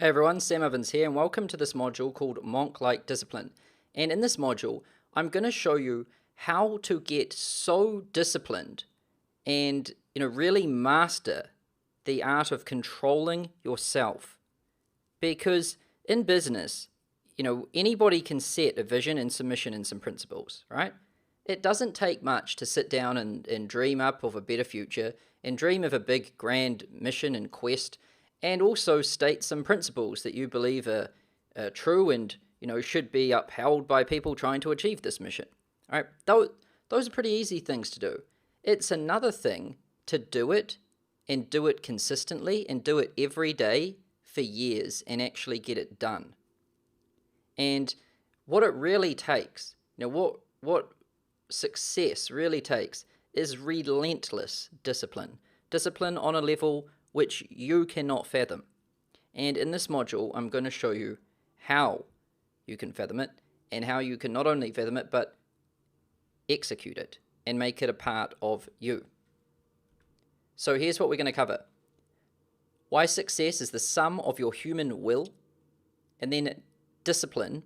Hey everyone, Sam Evans here, and welcome to this module called Monk-like Discipline. And in this module, I'm going to show you how to get so disciplined and really master the art of controlling yourself. Because in business, anybody can set a vision and some mission and some principles, right? It doesn't take much to sit down and dream up of a better future and dream of a big grand mission and quest, and also state some principles that you believe are true and should be upheld by people trying to achieve this mission. All right, those are pretty easy things to do. It's another thing to do it and do it consistently and do it every day for years and actually get it done. And what it really takes, what success really takes is relentless discipline. Discipline on a level which you cannot fathom. And in this module, I'm going to show you how you can fathom it and how you can not only fathom it, but execute it and make it a part of you. So here's what we're going to cover. Why success is the sum of your human will, and then discipline,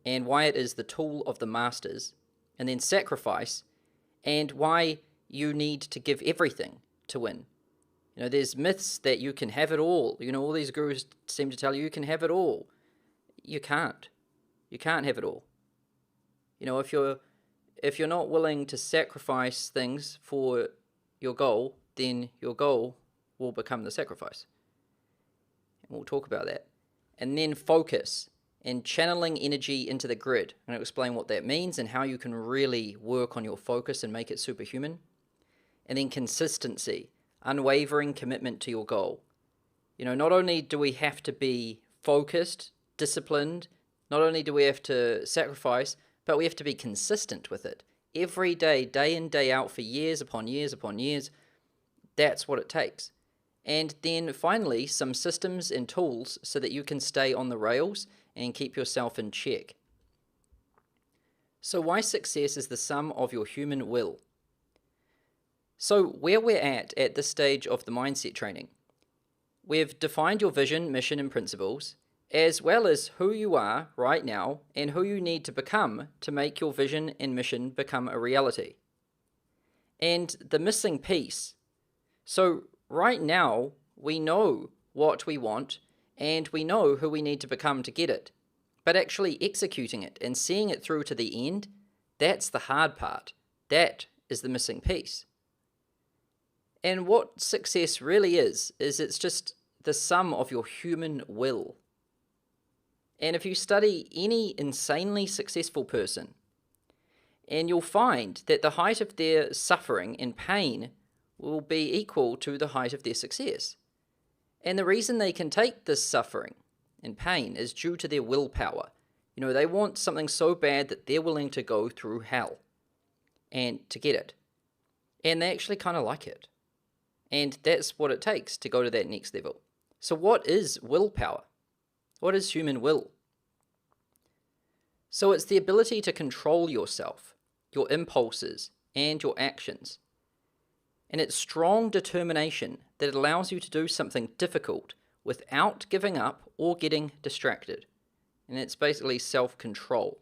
and why it is the tool of the masters, and then sacrifice, and why you need to give everything to win. There's myths that you can have it all. All these gurus seem to tell you can have it all. You can't. You can't have it all. If you're not willing to sacrifice things for your goal, then your goal will become the sacrifice. And we'll talk about that. And then focus and channeling energy into the grid. I'm going to explain what that means and how you can really work on your focus and make it superhuman. And then consistency. Unwavering commitment to your goal. Not only do we have to be focused, disciplined, not only do we have to sacrifice, but we have to be consistent with it. Every day, day in, day out, for years upon years upon years. That's what it takes. And then finally, some systems and tools so that you can stay on the rails and keep yourself in check. So why success is the sum of your human will? So where we're at this stage of the mindset training, we've defined your vision, mission, and principles, as well as who you are right now and who you need to become to make your vision and mission become a reality. And the missing piece. So right now, we know what we want and we know who we need to become to get it. But actually executing it and seeing it through to the end, that's the hard part. That is the missing piece. And what success really is it's just the sum of your human will. And if you study any insanely successful person, and you'll find that the height of their suffering and pain will be equal to the height of their success. And the reason they can take this suffering and pain is due to their willpower. They want something so bad that they're willing to go through hell and to get it. And they actually kind of like it. And that's what it takes to go to that next level. So what is willpower? What is human will? So it's the ability to control yourself, your impulses, and your actions. And it's strong determination that allows you to do something difficult without giving up or getting distracted. And it's basically self-control.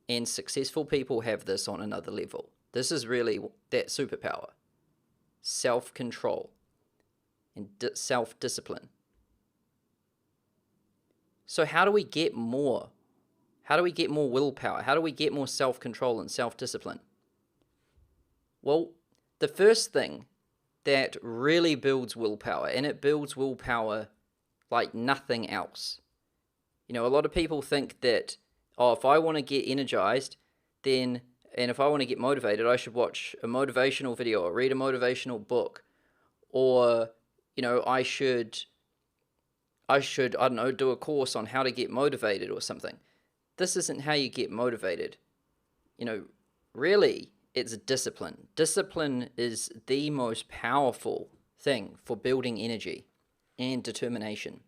And successful people have this on another level. This is really that superpower. Self-control and self-discipline. So how do we get more? How do we get more willpower? How do we get more self-control and self-discipline? Well, the first thing that really builds willpower, and it builds willpower like nothing else. A lot of people think that, if I want to get energized, and if I want to get motivated, I should watch a motivational video or read a motivational book. Or, I should, I don't know, do a course on how to get motivated or something. This isn't how you get motivated. Really, it's discipline. Discipline is the most powerful thing for building energy and determination.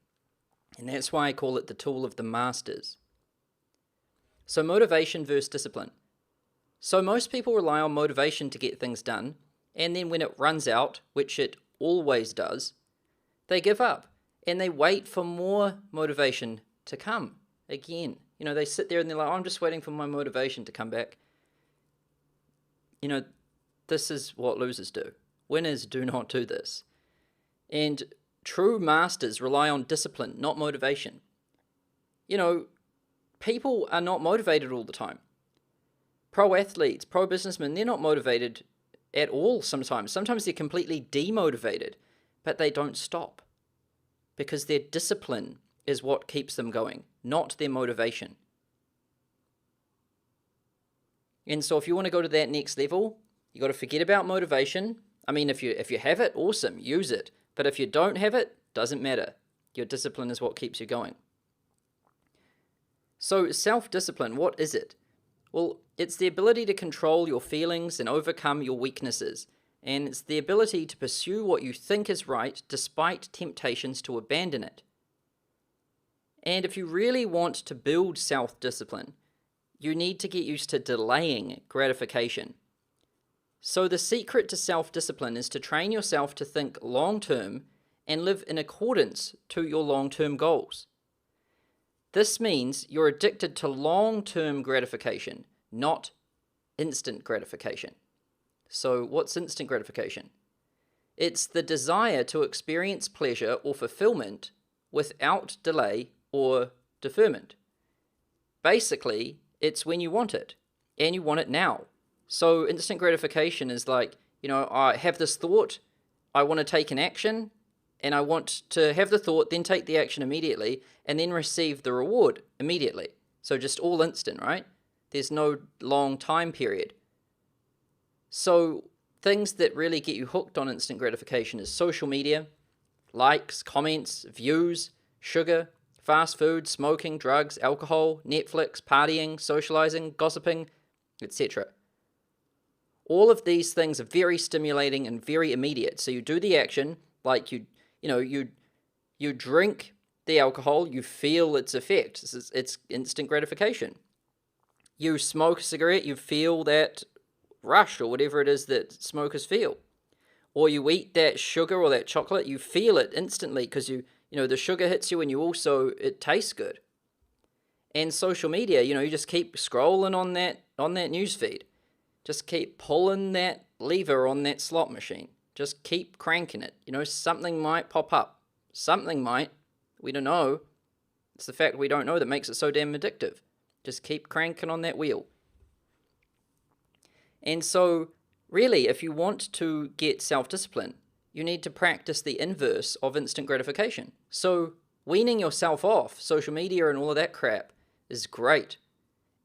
And that's why I call it the tool of the masters. So motivation versus discipline. So most people rely on motivation to get things done, and then when it runs out, which it always does, they give up and they wait for more motivation to come again. They sit there and they're like, oh, I'm just waiting for my motivation to come back. This is what losers do. Winners do not do this. And true masters rely on discipline, not motivation. People are not motivated all the time. Pro athletes, pro businessmen, they're not motivated at all sometimes. Sometimes they're completely demotivated, but they don't stop because their discipline is what keeps them going, not their motivation. And so if you want to go to that next level, you got to forget about motivation. I mean, if you have it, awesome, use it. But if you don't have it, doesn't matter. Your discipline is what keeps you going. So self-discipline, what is it? Well, it's the ability to control your feelings and overcome your weaknesses. And it's the ability to pursue what you think is right despite temptations to abandon it. And if you really want to build self-discipline, you need to get used to delaying gratification. So the secret to self-discipline is to train yourself to think long-term and live in accordance to your long-term goals. This means you're addicted to long-term gratification, not instant gratification. So what's instant gratification? It's the desire to experience pleasure or fulfillment without delay or deferment. Basically, it's when you want it, and you want it now. So instant gratification is like, I have this thought, I want to take an action, and I want to have the thought, then take the action immediately, and then receive the reward immediately. So just all instant, right? There's no long time period. So things that really get you hooked on instant gratification is social media, likes, comments, views, sugar, fast food, smoking, drugs, alcohol, Netflix, partying, socializing, gossiping, etc. All of these things are very stimulating and very immediate. So you do the action, like you drink the alcohol, you feel its effect. It's instant gratification. You smoke a cigarette, you feel that rush or whatever it is that smokers feel. Or you eat that sugar or that chocolate, you feel it instantly because the sugar hits you and it tastes good. And social media, you just keep scrolling on that news feed. Just keep pulling that lever on that slot machine. Just keep cranking it. Something might pop up. Something might. We don't know. It's the fact we don't know that makes it so damn addictive. Just keep cranking on that wheel. And so, really, if you want to get self-discipline, you need to practice the inverse of instant gratification. So, weaning yourself off social media and all of that crap is great.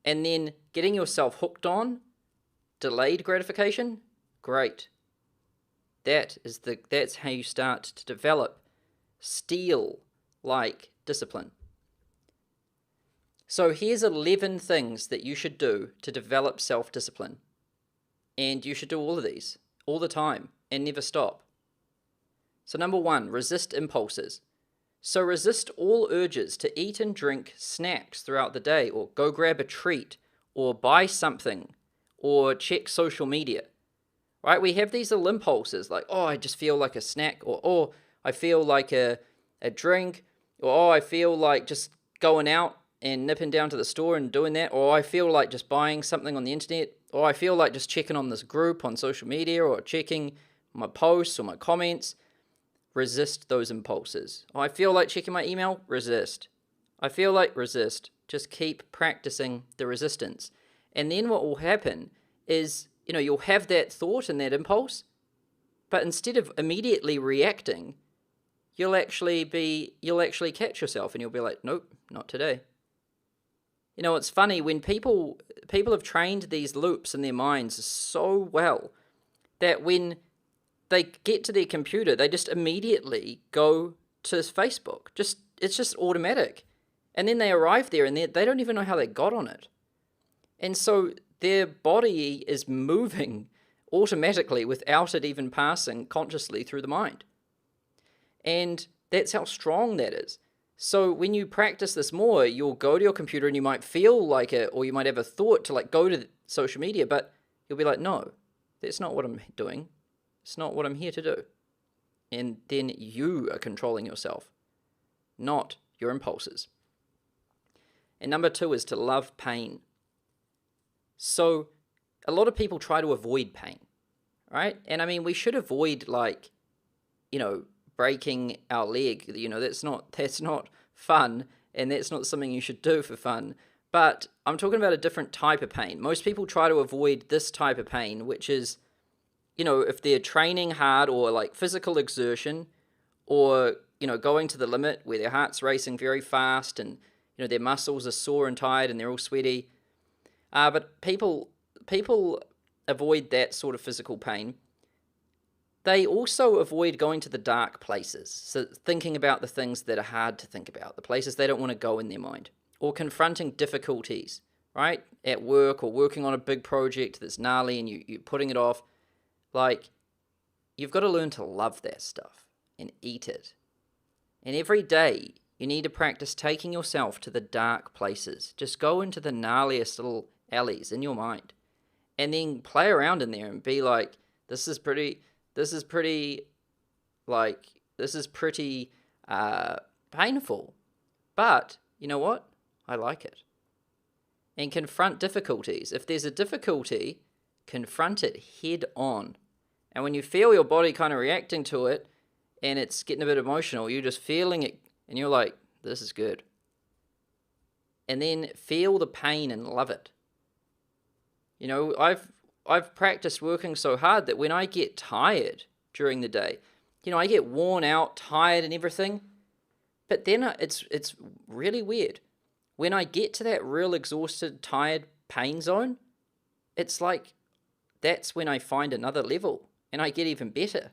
And then getting yourself hooked on delayed gratification, great. That's how you start to develop steel-like discipline. So here's 11 things that you should do to develop self-discipline. And you should do all of these, all the time, and never stop. So number 1, resist impulses. So resist all urges to eat and drink snacks throughout the day, or go grab a treat, or buy something, or check social media. Right? We have these little impulses like, oh, I just feel like a snack, or oh, I feel like a drink, or oh, I feel like just going out and nipping down to the store and doing that, or I feel like just buying something on the internet, or I feel like just checking on this group on social media, or checking my posts or my comments. Resist those impulses. Oh, I feel like checking my email, resist. I feel like resist. Just keep practicing the resistance. And then what will happen is, you'll have that thought and that impulse, but instead of immediately reacting, you'll actually catch yourself and you'll be like, nope, not today. It's funny when people have trained these loops in their minds so well that when they get to their computer, they just immediately go to Facebook. It's just automatic. And then they arrive there and they don't even know how they got on it. And so their body is moving automatically without it even passing consciously through the mind. And that's how strong that is. So when you practice this more, you'll go to your computer and you might feel like it, or you might have a thought to go to social media, but you'll be like, no, that's not what I'm doing. It's not what I'm here to do. And then you are controlling yourself. not your impulses. And number 2 is to love pain. So a lot of people try to avoid pain, right? And I mean, we should avoid breaking our leg. That's not fun, and that's not something you should do for fun. But I'm talking about a different type of pain. Most people try to avoid this type of pain, which is, if they're training hard or like physical exertion, or, going to the limit where their heart's racing very fast and, their muscles are sore and tired and they're all sweaty. But people avoid that sort of physical pain. They also avoid going to the dark places, so thinking about the things that are hard to think about, the places they don't want to go in their mind, or confronting difficulties, right, at work, or working on a big project that's gnarly and you're putting it off. Like, you've got to learn to love that stuff and eat it. And every day, you need to practice taking yourself to the dark places. Just go into the gnarliest little alleys in your mind, and then play around in there and be like, this is pretty painful, but you know what? I like it. And confront difficulties. If there's a difficulty, confront it head on. And when you feel your body kind of reacting to it, and it's getting a bit emotional, you're just feeling it, and you're like, this is good. And then feel the pain and love it. I've practiced working so hard that when I get tired during the day, I get worn out, tired and everything, but then it's really weird. When I get to that real exhausted, tired pain zone, it's like that's when I find another level and I get even better.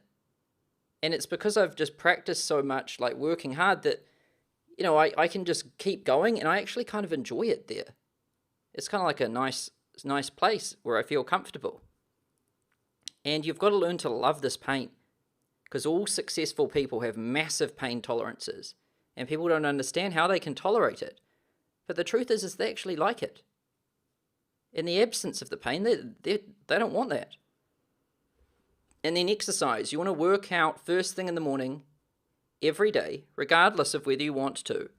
And it's because I've just practiced so much, like working hard, that, I can just keep going, and I actually kind of enjoy it there. It's kind of like a nice place where I feel comfortable. And you've got to learn to love this pain, because all successful people have massive pain tolerances, and people don't understand how they can tolerate it. But the truth is they actually like it. In the absence of the pain, they don't want that. And then exercise. You want to work out first thing in the morning, every day, regardless of whether you want to,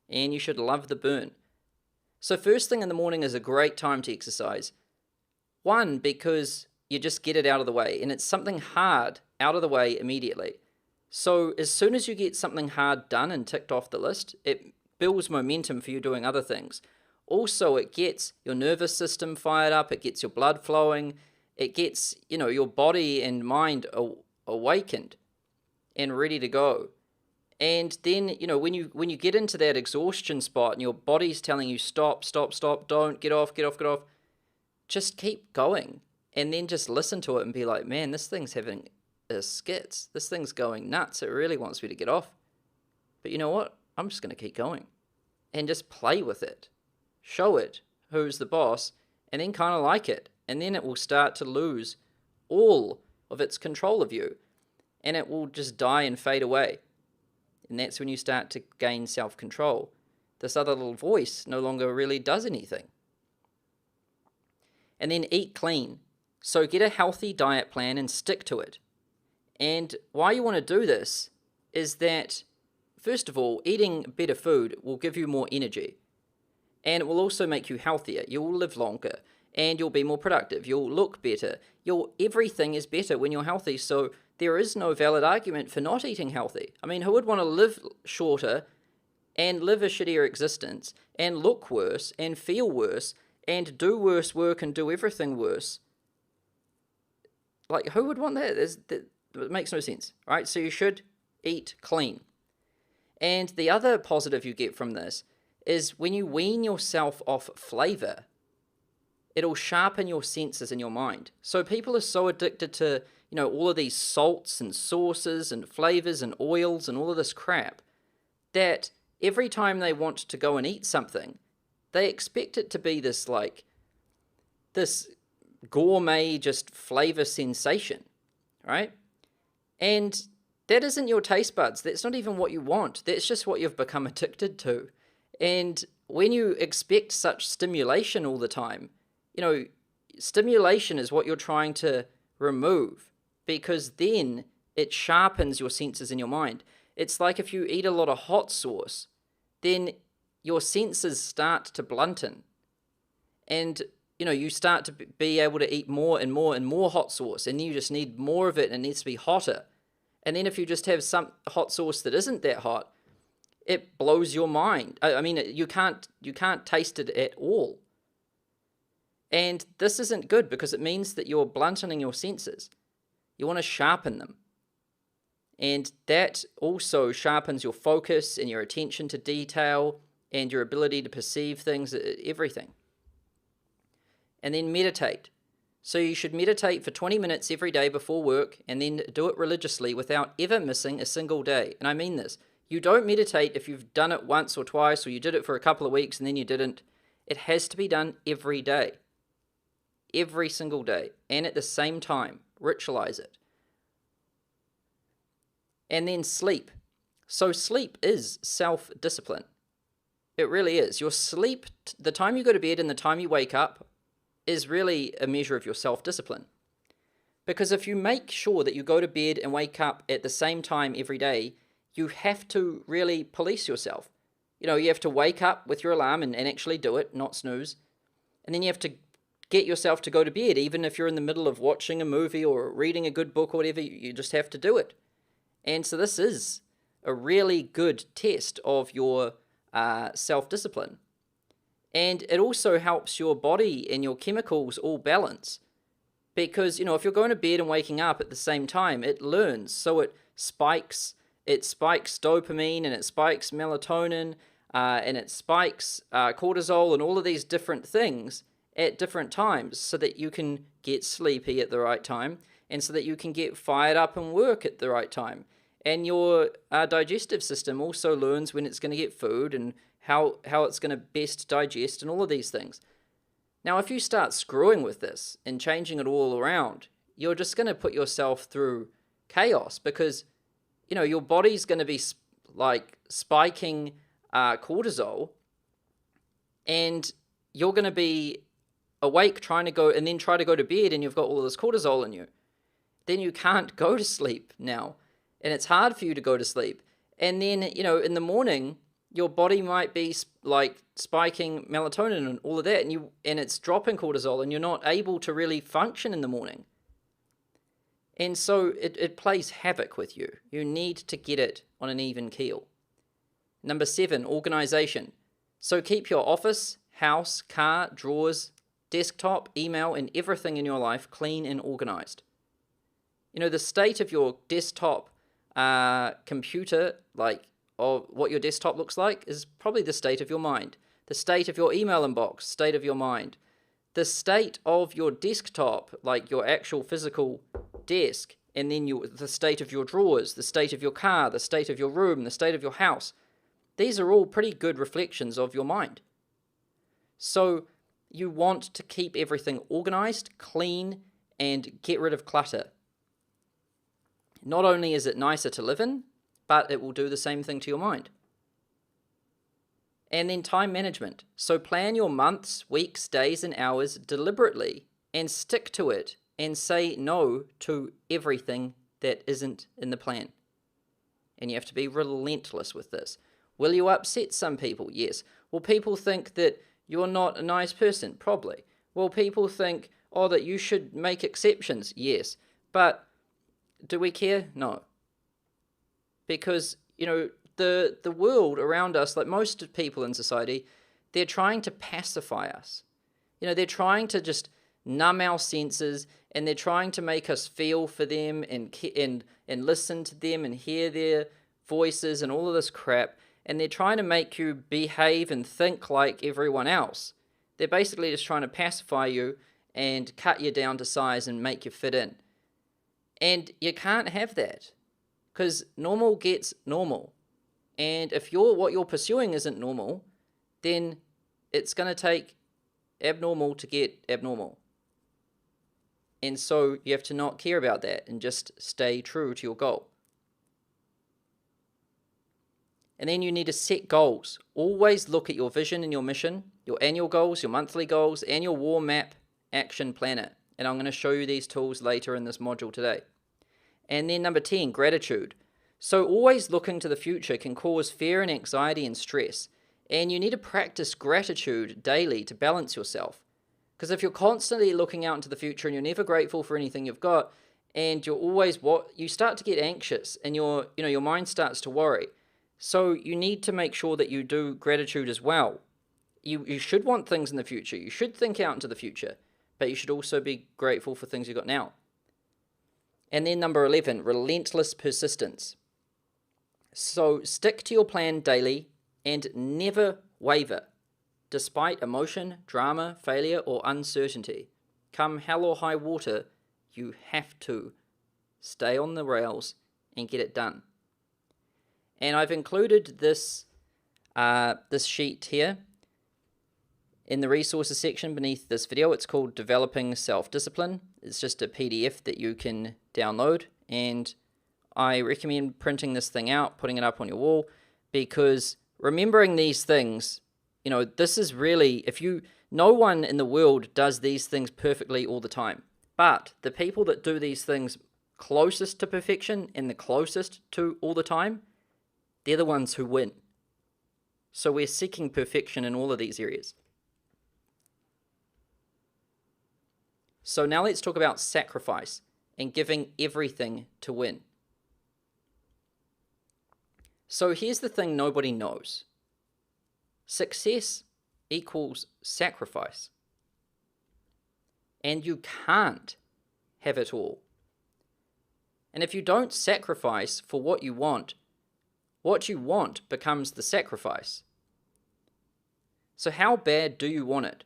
and you should love the burn. So first thing in the morning is a great time to exercise. One, because you just get it out of the way, and it's something hard out of the way immediately. So as soon as you get something hard done and ticked off the list, it builds momentum for you doing other things. Also, it gets your nervous system fired up, it gets your blood flowing, it gets, your body and mind awakened and ready to go. And then, when you get into that exhaustion spot and your body's telling you stop, don't, get off, just keep going. And then just listen to it and be like, man, this thing's having a skits. This thing's going nuts. It really wants me to get off. But you know what? I'm just going to keep going. And just play with it. Show it who's the boss, and then kind of like it. And then it will start to lose all of its control of you. And it will just die and fade away. And that's when you start to gain self-control. This other little voice no longer really does anything. And then eat clean. So get a healthy diet plan and stick to it. And why you want to do this is that, first of all, eating better food will give you more energy. And it will also make you healthier. You'll live longer. And you'll be more productive. You'll look better. Everything is better when you're healthy. So there is no valid argument for not eating healthy. I mean, who would want to live shorter and live a shittier existence and look worse and feel worse and do worse work and do everything worse? Like, who would want that? It makes no sense, right? So you should eat clean. And the other positive you get from this is when you wean yourself off flavor, it'll sharpen your senses in your mind. So people are so addicted to, all of these salts and sauces and flavors and oils and all of this crap that every time they want to go and eat something, they expect it to be this gourmet just flavor sensation, right? And that isn't your taste buds. That's not even what you want. That's just what you've become addicted to. And when you expect such stimulation all the time, stimulation is what you're trying to remove, because then it sharpens your senses in your mind. It's like if you eat a lot of hot sauce, then your senses start to blunten. And, you start to be able to eat more and more and more hot sauce, and you just need more of it, and it needs to be hotter. And then if you just have some hot sauce that isn't that hot, it blows your mind. I mean, you can't taste it at all. And this isn't good because it means that you're blunting your senses. You want to sharpen them. And that also sharpens your focus and your attention to detail and your ability to perceive things, everything. And then meditate. So you should meditate for 20 minutes every day before work, and then do it religiously without ever missing a single day. And I mean this. You don't meditate if you've done it once or twice, or you did it for a couple of weeks and then you didn't. It has to be done every day. Every single day. And at the same time. Ritualize it. And then sleep. So sleep is self-discipline. It really is. Your sleep, the time you go to bed and the time you wake up, is really a measure of your self-discipline. Because if you make sure that you go to bed and wake up at the same time every day, you have to really police yourself. You have to wake up with your alarm and actually do it, not snooze. And then you have to get yourself to go to bed, even if you're in the middle of watching a movie or reading a good book or whatever, you just have to do it. And so this is a really good test of your self-discipline. And it also helps your body and your chemicals all balance. Because, if you're going to bed and waking up at the same time, it learns. So it spikes dopamine, and it spikes melatonin, and it spikes cortisol, and all of these different things at different times, so that you can get sleepy at the right time, and so that you can get fired up and work at the right time. And your digestive system also learns when it's going to get food and how it's going to best digest and all of these things. Now, if you start screwing with this and changing it all around, you're just going to put yourself through chaos, because, your body's going to be spiking cortisol, and you're going to be awake trying to go to bed, and you've got all this cortisol in you. Then you can't go to sleep now, and it's hard for you to go to sleep. And then, in the morning, your body might be spiking melatonin and all of that, and it's dropping cortisol, and you're not able to really function in the morning. And so it plays havoc with you. You need to get it on an even keel. Number 7, organization. So keep your office, house, car, drawers, desktop, email, and everything in your life clean and organized. The state of your desktop computer, of what your desktop looks like, is probably the state of your mind. The state of your email inbox, state of your mind. The state of your desktop, like your actual physical desk, and then the state of your drawers, the state of your car, the state of your room, the state of your house. These are all pretty good reflections of your mind. So you want to keep everything organized, clean, and get rid of clutter. Not only is it nicer to live in, but it will do the same thing to your mind. And then time management. So plan your months, weeks, days, and hours deliberately, and stick to it, and say no to everything that isn't in the plan. And you have to be relentless with this. Will you upset some people? Yes. Will people think that you're not a nice person? Probably. Will people think, that you should make exceptions? Yes. But do we care? No. Because, the world around us, like most people in society, they're trying to pacify us. They're trying to just numb our senses, and they're trying to make us feel for them and listen to them and hear their voices and all of this crap. And they're trying to make you behave and think like everyone else. They're basically just trying to pacify you and cut you down to size and make you fit in. And you can't have that, because normal gets normal. And if what you're pursuing isn't normal, then it's going to take abnormal to get abnormal. And so you have to not care about that and just stay true to your goal. And then you need to set goals. Always look at your vision and your mission, your annual goals, your monthly goals, and your war map action planner. And I'm going to show you these tools later in this module today. And then number 10, gratitude. So always looking to the future can cause fear and anxiety and stress. And you need to practice gratitude daily to balance yourself. Because if you're constantly looking out into the future and you're never grateful for anything you've got, and you're always you start to get anxious and your mind starts to worry. So you need to make sure that you do gratitude as well. You should want things in the future. You should think out into the future, but you should also be grateful for things you've got now. And then number 11, relentless persistence. So stick to your plan daily and never waver, despite emotion, drama, failure, or uncertainty. Come hell or high water, you have to stay on the rails and get it done. And I've included this sheet here in the resources section beneath this video. It's called Developing Self-Discipline. It's just a PDF that you can download, and I recommend printing this thing out, putting it up on your wall, because remembering these things, this is really, no one in the world does these things perfectly all the time. But the people that do these things closest to perfection and the closest to all the time, they're the ones who win. So we're seeking perfection in all of these areas. So now let's talk about sacrifice and giving everything to win. So here's the thing nobody knows. Success equals sacrifice. And you can't have it all. And if you don't sacrifice for what you want becomes the sacrifice. So how bad do you want it?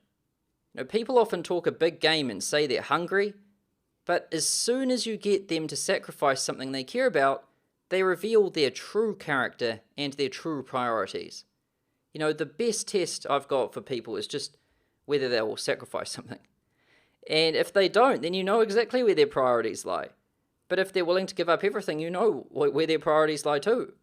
People often talk a big game and say they're hungry, but as soon as you get them to sacrifice something they care about, they reveal their true character and their true priorities. The best test I've got for people is just whether they will sacrifice something. And if they don't, then you know exactly where their priorities lie. But if they're willing to give up everything, you know where their priorities lie too.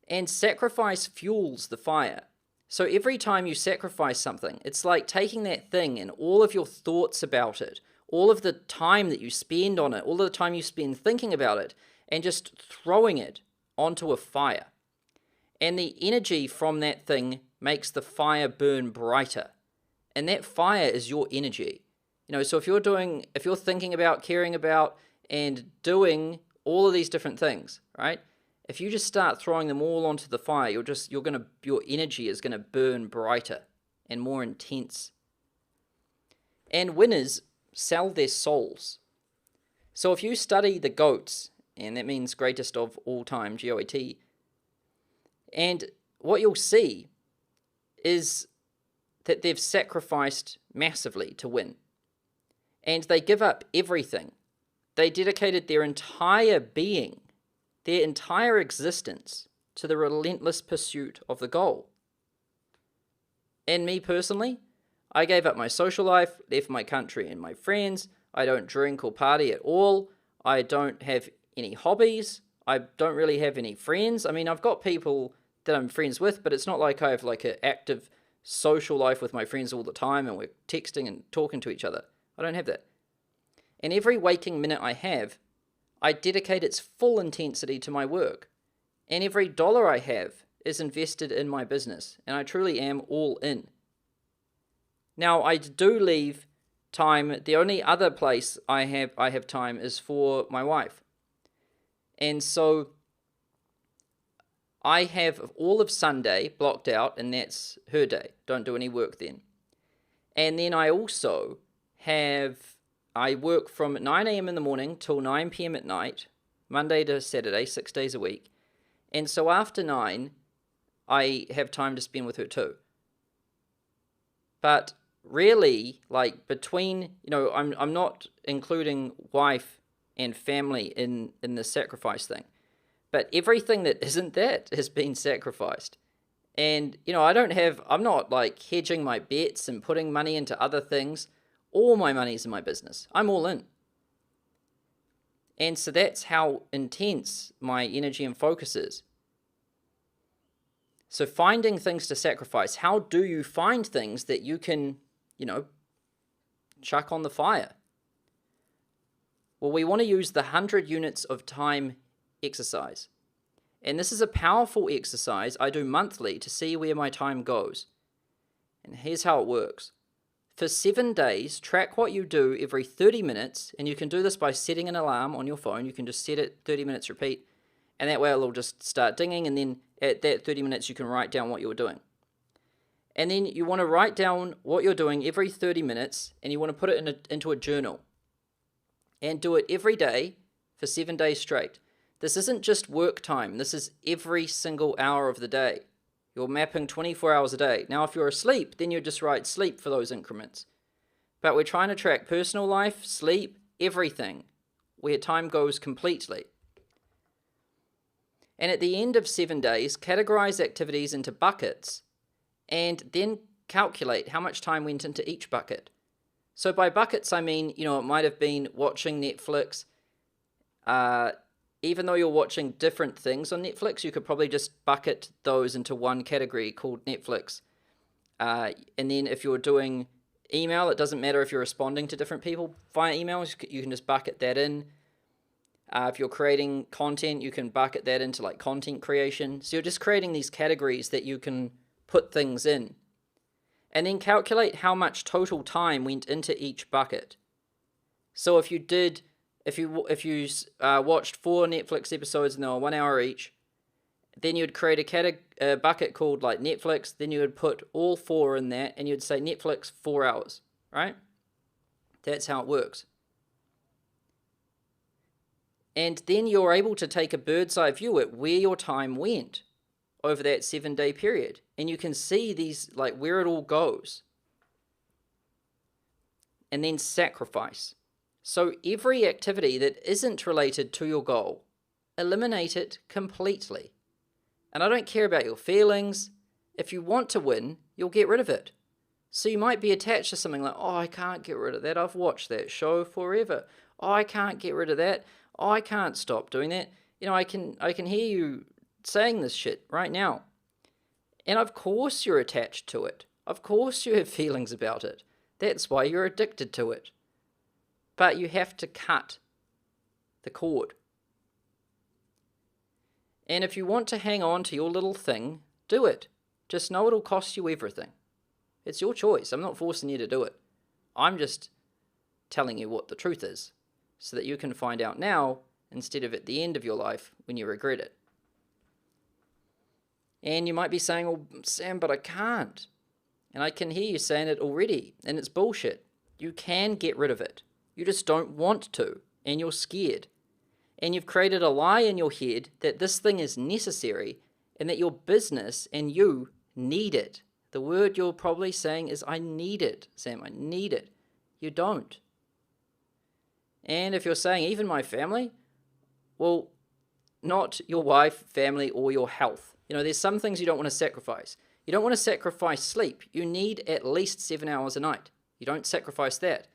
And sacrifice fuels the fire. So every time you sacrifice something, it's like taking that thing and all of your thoughts about it, all of the time that you spend on it, all of the time you spend thinking about it, and just throwing it onto a fire. And the energy from that thing makes the fire burn brighter. And that fire is your energy. So if you're thinking about, caring about, and doing all of these different things, right? If you just start throwing them all onto the fire, your energy is gonna burn brighter and more intense. And winners sell their souls. So if you study the GOATs, and that means greatest of all time, GOAT, and what you'll see is that they've sacrificed massively to win. And they give up everything. They dedicated their entire being, their entire existence, to the relentless pursuit of the goal. And me personally, I gave up my social life, left my country and my friends. I don't drink or party at all. I don't have any hobbies. I don't really have any friends. I've got people that I'm friends with, but it's not like I have like an active social life with my friends all the time and we're texting and talking to each other. I don't have that. And every waking minute I have, I dedicate its full intensity to my work. And every dollar I have is invested in my business, and I truly am all in. Now, I do leave time. The only other place I have time is for my wife. And so I have all of Sunday blocked out, and that's her day. Don't do any work then. And then I also I work from 9 a.m. in the morning till 9 p.m. at night, Monday to Saturday, 6 days a week. And so after 9, I have time to spend with her too. But really, like between, I'm not including wife and family in the sacrifice thing. But everything that isn't that has been sacrificed. And, I'm not like hedging my bets and putting money into other things. All my money's in my business. I'm all in. And so that's how intense my energy and focus is. So finding things to sacrifice. How do you find things that you can, chuck on the fire? Well, we want to use the 100 units of time exercise. And this is a powerful exercise I do monthly to see where my time goes. And here's how it works. For 7 days, track what you do every 30 minutes, and you can do this by setting an alarm on your phone. You can just set it 30 minutes repeat, and that way it'll just start dinging, and then at that 30 minutes you can write down what you were doing. And then you want to write down what you're doing every 30 minutes, and you want to put it into a journal. And do it every day for 7 days straight. This isn't just work time. This is every single hour of the day. You're mapping 24 hours a day. Now, if you're asleep, then you just write sleep for those increments. But we're trying to track personal life, sleep, everything, where time goes completely. And at the end of 7 days, categorize activities into buckets and then calculate how much time went into each bucket. So by buckets, I mean, it might have been watching Netflix. Even though you're watching different things on Netflix, you could probably just bucket those into one category called Netflix. And then if you're doing email, it doesn't matter if you're responding to different people via emails, you can just bucket that in. If you're creating content, you can bucket that into like content creation. So you're just creating these categories that you can put things in. And then calculate how much total time went into each bucket. So if you watched 4 Netflix episodes and they were 1 hour each, then you'd create a bucket called like Netflix, then you would put all 4 in that, and you'd say Netflix 4 hours, right? That's how it works. And then you're able to take a bird's eye view at where your time went over that 7-day period. And you can see these, like where it all goes. And then sacrifice. So every activity that isn't related to your goal, eliminate it completely. And I don't care about your feelings. If you want to win, you'll get rid of it. So you might be attached to something like, oh, I can't get rid of that. I've watched that show forever. Oh, I can't get rid of that. Oh, I can't stop doing that. I can hear you saying this shit right now. And of course you're attached to it. Of course you have feelings about it. That's why you're addicted to it. But you have to cut the cord. And if you want to hang on to your little thing, do it. Just know it'll cost you everything. It's your choice. I'm not forcing you to do it. I'm just telling you what the truth is, so that you can find out now instead of at the end of your life when you regret it. And you might be saying, oh, Sam, but I can't. And I can hear you saying it already, and it's bullshit. You can get rid of it. You just don't want to, and you're scared. And you've created a lie in your head that this thing is necessary and that your business and you need it. The word you're probably saying is, I need it, Sam, I need it. You don't. And if you're saying, even my family, well, not your wife, family, or your health. There's some things you don't want to sacrifice. You don't want to sacrifice sleep. You need at least 7 hours a night. You don't sacrifice that.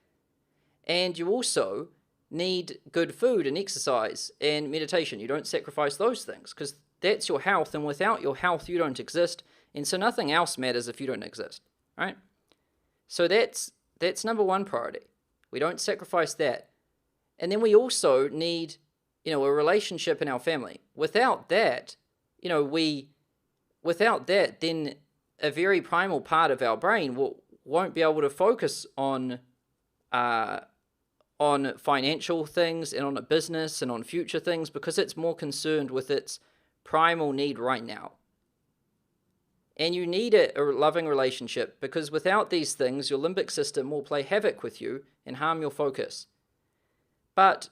And you also need good food and exercise and meditation. You don't sacrifice those things because that's your health. And without your health, you don't exist. And so nothing else matters if you don't exist, right? So that's number one priority. We don't sacrifice that. And then we also need, a relationship in our family. Without that, then a very primal part of our brain won't be able to focus on financial things and on a business and on future things because it's more concerned with its primal need right now. And you need a loving relationship because without these things, your limbic system will play havoc with you and harm your focus. But,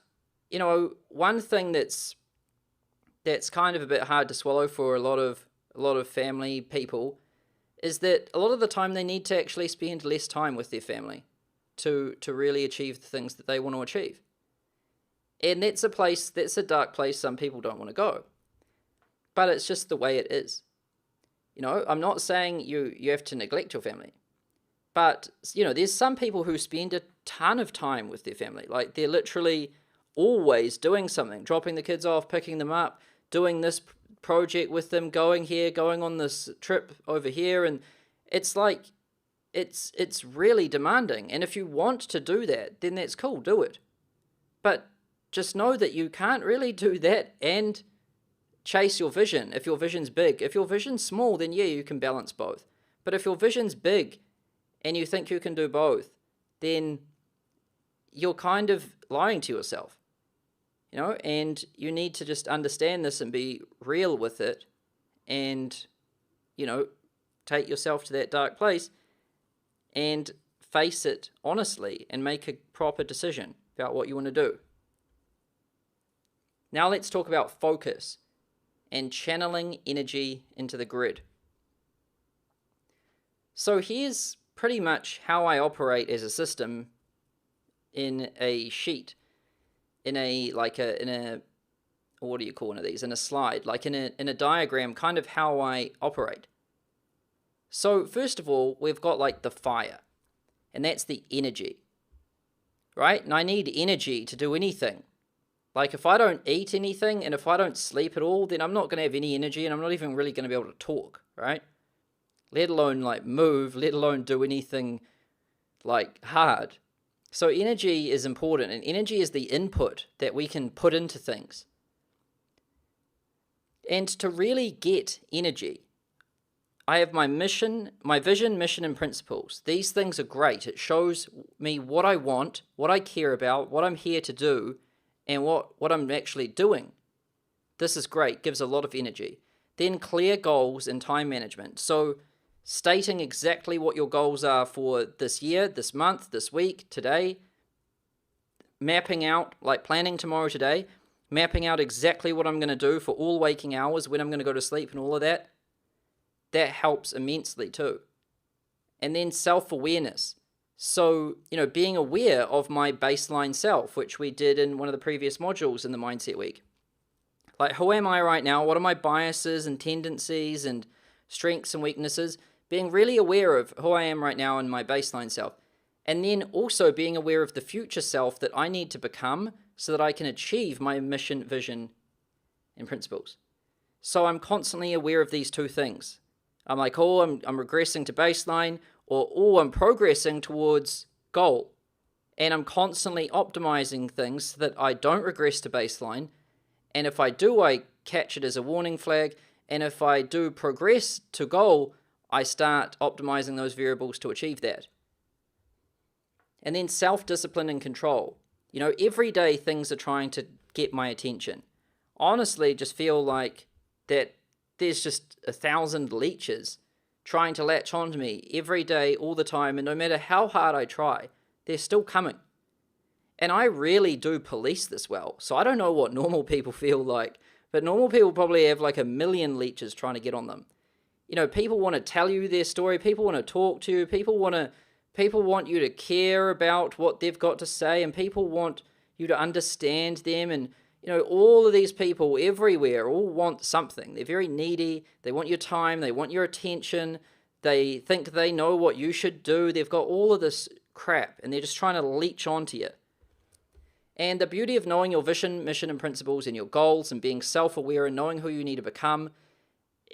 one thing that's kind of a bit hard to swallow for a lot of family people is that a lot of the time they need to actually spend less time with their family to really achieve the things that they want to achieve. And that's a dark place some people don't want to go. But it's just the way it is. I'm not saying you have to neglect your family. But, there's some people who spend a ton of time with their family. Like, they're literally always doing something, dropping the kids off, picking them up, doing this project with them, going here, going on this trip over here. And it's like, it's really demanding. And if you want to do that, then that's cool, do it. But just know that you can't really do that and chase your vision if your vision's big. If your vision's small, then yeah, you can balance both. But if your vision's big and you think you can do both, then you're kind of lying to yourself, and you need to just understand this and be real with it and, take yourself to that dark place and face it honestly and make a proper decision about what you want to do. Now let's talk about focus and channeling energy into the grid. So here's pretty much how I operate as a system in a sheet, in a what do you call one of these? In a slide, like in a diagram, kind of how I operate. So first of all, we've got like the fire, and that's the energy, right? And I need energy to do anything. Like if I don't eat anything and if I don't sleep at all, then I'm not going to have any energy and I'm not even really going to be able to talk, right? Let alone like move, let alone do anything like hard. So energy is important, and energy is the input that we can put into things. And to really get energy, I have my vision, mission, and principles. These things are great. It shows me what I want, what I care about, what I'm here to do, and what I'm actually doing. This is great, gives a lot of energy. Then clear goals and time management. So stating exactly what your goals are for this year, this month, this week, today, mapping out, like planning tomorrow today, mapping out exactly what I'm going to do for all waking hours, when I'm going to go to sleep and all of that. That helps immensely too. And then self-awareness. So, being aware of my baseline self, which we did in one of the previous modules in the Mindset Week. Like, who am I right now? What are my biases and tendencies and strengths and weaknesses? Being really aware of who I am right now and my baseline self. And then also being aware of the future self that I need to become so that I can achieve my mission, vision, and principles. So I'm constantly aware of these two things. I'm like, I'm regressing to baseline, or I'm progressing towards goal. And I'm constantly optimizing things so that I don't regress to baseline. And if I do, I catch it as a warning flag. And if I do progress to goal, I start optimizing those variables to achieve that. And then self-discipline and control. Every day things are trying to get my attention. Honestly, just feel like that there's just 1,000 leeches trying to latch onto me every day, all the time, and no matter how hard I try, they're still coming. And I really do police this well, so I don't know what normal people feel like, but normal people probably have like 1,000,000 leeches trying to get on them. People want to tell you their story, people want to talk to you, people want you to care about what they've got to say, and people want you to understand them, and all of these people everywhere all want something. They're very needy. They want your time. They want your attention. They think they know what you should do. They've got all of this crap, and they're just trying to leech onto you. And the beauty of knowing your vision, mission, and principles and your goals and being self-aware and knowing who you need to become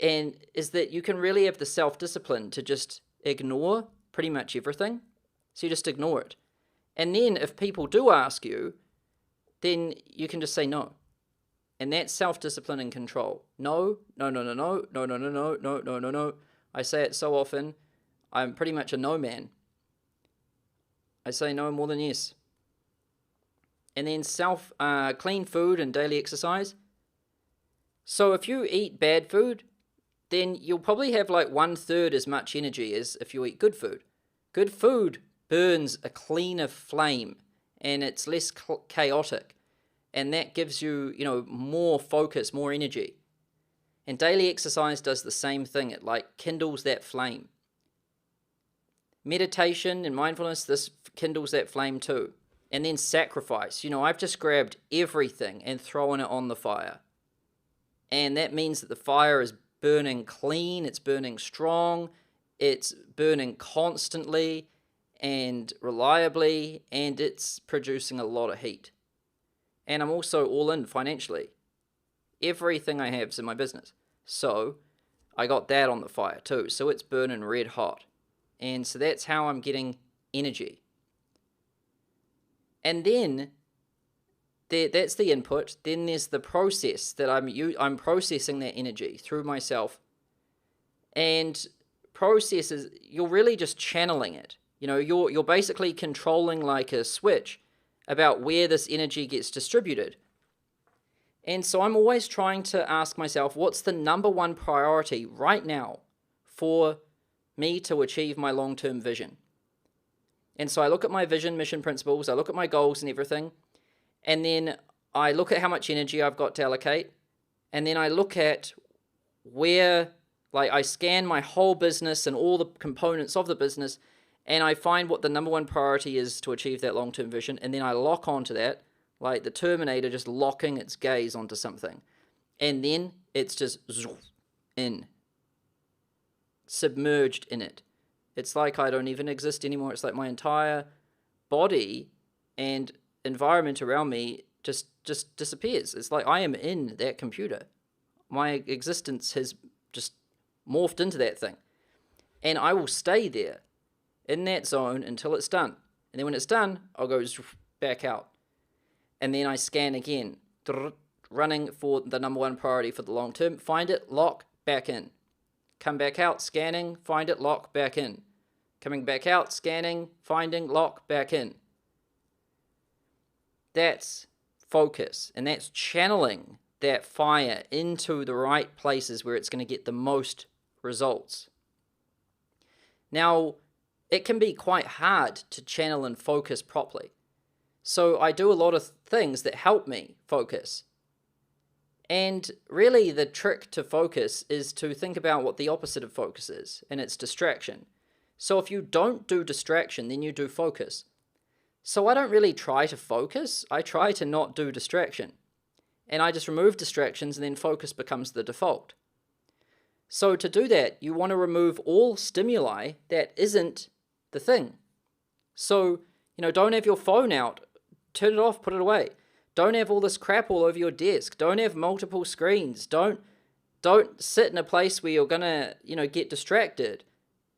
is that you can really have the self-discipline to just ignore pretty much everything. So you just ignore it. And then if people do ask you, then you can just say no. And that's self-discipline and control. No, no, no, no, no, no, no, no, no, no, no, no, no. I say it so often, I'm pretty much a no man. I say no more than yes. And then clean food and daily exercise. So if you eat bad food, then you'll probably have like 1/3 as much energy as if you eat good food. Good food burns a cleaner flame, and it's less chaotic, and that gives you, more focus, more energy. And daily exercise does the same thing. It like kindles that flame. Meditation and mindfulness, this kindles that flame too. And then sacrifice. I've just grabbed everything and thrown it on the fire. And that means that the fire is burning clean, it's burning strong, it's burning constantly and reliably, and it's producing a lot of heat. And I'm also all in financially. Everything I have is in my business. So I got that on the fire too. So it's burning red hot. And so that's how I'm getting energy. And then that's the input. Then there's the process that I'm processing that energy through myself. And processes, you're really just channeling it. You're basically controlling like a switch about where this energy gets distributed. And so I'm always trying to ask myself, what's the number one priority right now for me to achieve my long-term vision? And so I look at my vision, mission, principles, I look at my goals and everything, and then I look at how much energy I've got to allocate, and then I look at where, like, I scan my whole business and all the components of the business, and I find what the number one priority is to achieve that long-term vision, and then I lock onto that, like the Terminator just locking its gaze onto something. And then it's just in, submerged in it. It's like I don't even exist anymore. It's like my entire body and environment around me just disappears. It's like I am in that computer. My existence has just morphed into that thing. And I will stay there in that zone until it's done. And then when it's done, I'll go back out. And then I scan again, running for the number one priority for the long term. Find it, lock, back in. Come back out, scanning, find it, lock, back in. Coming back out, scanning, finding, lock, back in. That's focus, and that's channeling that fire into the right places where it's going to get the most results. Now, it can be quite hard to channel and focus properly. So I do a lot of things that help me focus. And really the trick to focus is to think about what the opposite of focus is, and it's distraction. So if you don't do distraction, then you do focus. So I don't really try to focus, I try to not do distraction. And I just remove distractions, and then focus becomes the default. So to do that, you want to remove all stimuli that isn't the thing. So, don't have your phone out. Turn it off, put it away. Don't have all this crap all over your desk. Don't have multiple screens. Don't sit in a place where you're going to, get distracted.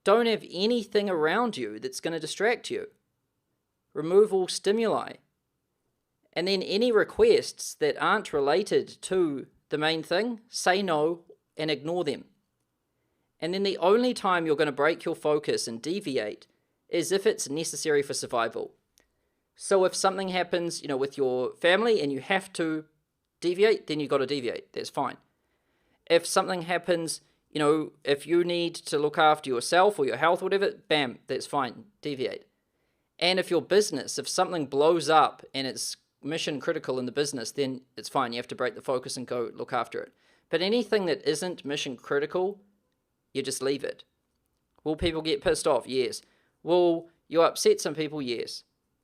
Don't have anything around you that's going to distract you. Remove all stimuli. And then any requests that aren't related to the main thing, say no and ignore them. And then the only time you're going to break your focus and deviate is if it's necessary for survival. So if something happens, with your family and you have to deviate, then you've got to deviate. That's fine. If something happens, if you need to look after yourself or your health or whatever, bam, that's fine. Deviate. And if your business, if something blows up and it's mission critical in the business, then it's fine. You have to break the focus and go look after it. But anything that isn't mission critical, you just leave it. Will people get pissed off? Yes. Will you upset some people? Yes.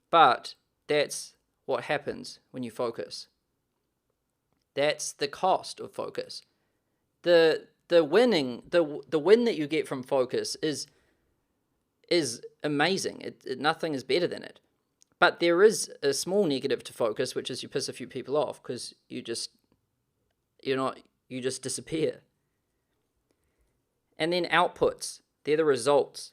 But that's what happens when you focus. That's the cost of focus. The win that you get from focus is amazing. Nothing is better than it. But there is a small negative to focus, which is you piss a few people off because you just disappear. And then outputs, they're the results.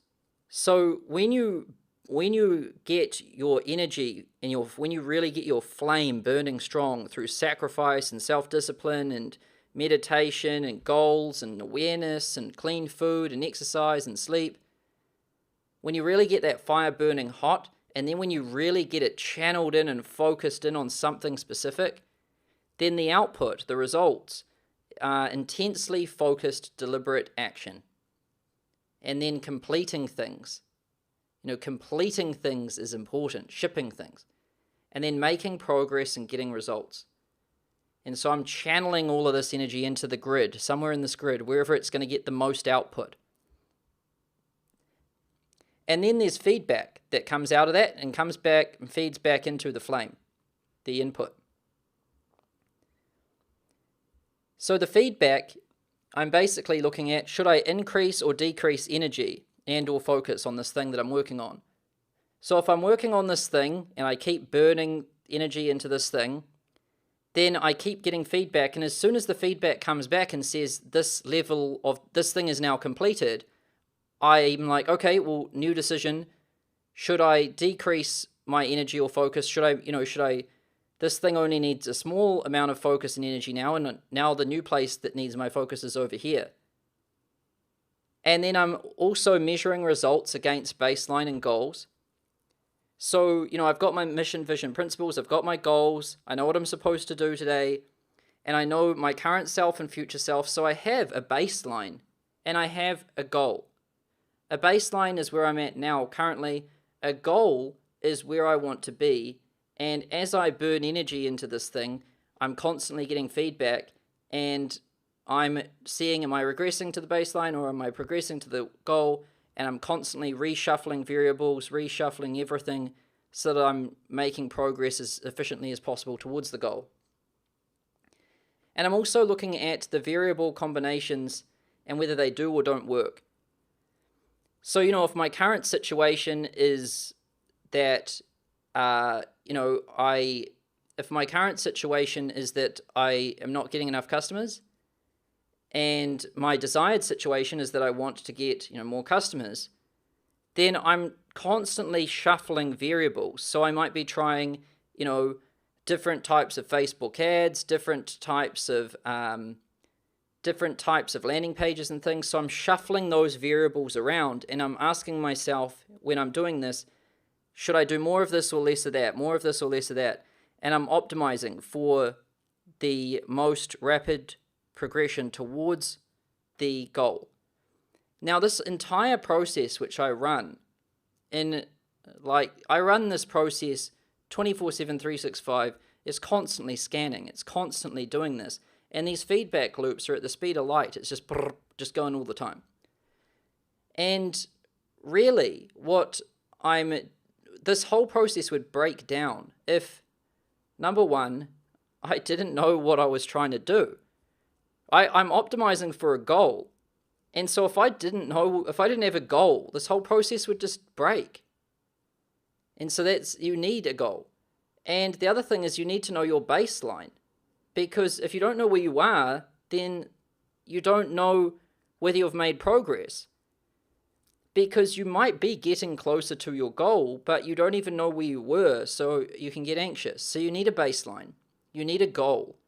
So when you get your energy and when you really get your flame burning strong through sacrifice and self-discipline and meditation and goals and awareness and clean food and exercise and sleep, when you really get that fire burning hot, and then when you really get it channeled in and focused in on something specific, then the output, the results, are intensely focused, deliberate action. And then completing things. Completing things is important, shipping things. And then making progress and getting results. And so I'm channeling all of this energy into the grid, somewhere in this grid, wherever it's going to get the most output. And then there's feedback that comes out of that and comes back and feeds back into the flame, the input. So the feedback, I'm basically looking at, should I increase or decrease energy and or focus on this thing that I'm working on? So if I'm working on this thing and I keep burning energy into this thing, then I keep getting feedback, and as soon as the feedback comes back and says this level of this thing is now completed, I'm like, okay, well, new decision. Should I decrease my energy or focus? Should I This thing only needs a small amount of focus and energy now, and now the new place that needs my focus is over here. And then I'm also measuring results against baseline and goals. So, I've got my mission, vision, principles, I've got my goals, I know what I'm supposed to do today, and I know my current self and future self, so I have a baseline, and I have a goal. A baseline is where I'm at now, currently. A goal is where I want to be, and as I burn energy into this thing, I'm constantly getting feedback, and I'm seeing, am I regressing to the baseline or am I progressing to the goal? And I'm constantly reshuffling variables, reshuffling everything so that I'm making progress as efficiently as possible towards the goal. And I'm also looking at the variable combinations and whether they do or don't work. So, if my current situation is that, if my current situation is that I am not getting enough customers, and my desired situation is that I want to get, more customers, then I'm constantly shuffling variables. So I might be trying, different types of Facebook ads, different types of landing pages and things. So I'm shuffling those variables around, and I'm asking myself when I'm doing this, should I do more of this or less of that, more of this or less of that? And I'm optimizing for the most rapid progression towards the goal. Now, this entire process which I run I run this process 24/7, 365, is constantly scanning, it's constantly doing this, and these feedback loops are at the speed of light. It's just going all the time. And really, this whole process would break down if, number one, I didn't know what I was trying to do. I'm optimizing for a goal. And so if I didn't have a goal, this whole process would just break. And so you need a goal. And the other thing is you need to know your baseline. Because if you don't know where you are, then you don't know whether you've made progress. Because you might be getting closer to your goal, but you don't even know where you were, so you can get anxious. So you need a baseline. You need a goal.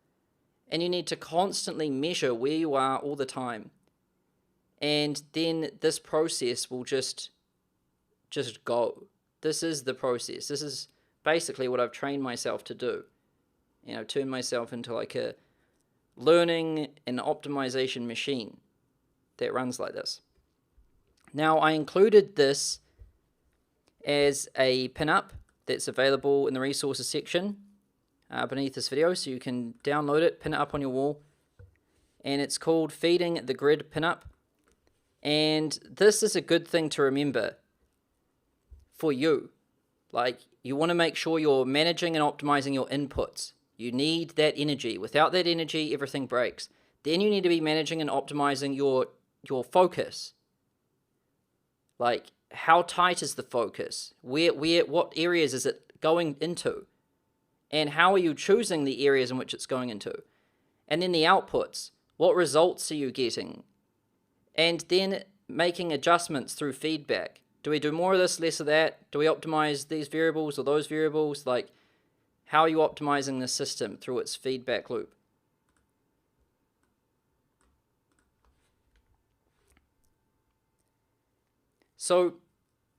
And you need to constantly measure where you are all the time. And then this process will just go. This is the process. This is basically what I've trained myself to do. Turn myself into like a learning and optimization machine that runs like this. Now, I included this as a pinup that's available in the resources section beneath this video, so you can download it, pin it up on your wall, and it's called Feeding the Grid Pinup. And this is a good thing to remember for you. You want to make sure you're managing and optimizing your inputs. You need that energy. Without that energy, everything breaks. Then you need to be managing and optimizing your focus. How tight is the focus? What areas is it going into? And how are you choosing the areas in which it's going into? And then the outputs. What results are you getting? And then making adjustments through feedback. Do we do more of this, less of that? Do we optimize these variables or those variables? How are you optimizing the system through its feedback loop? So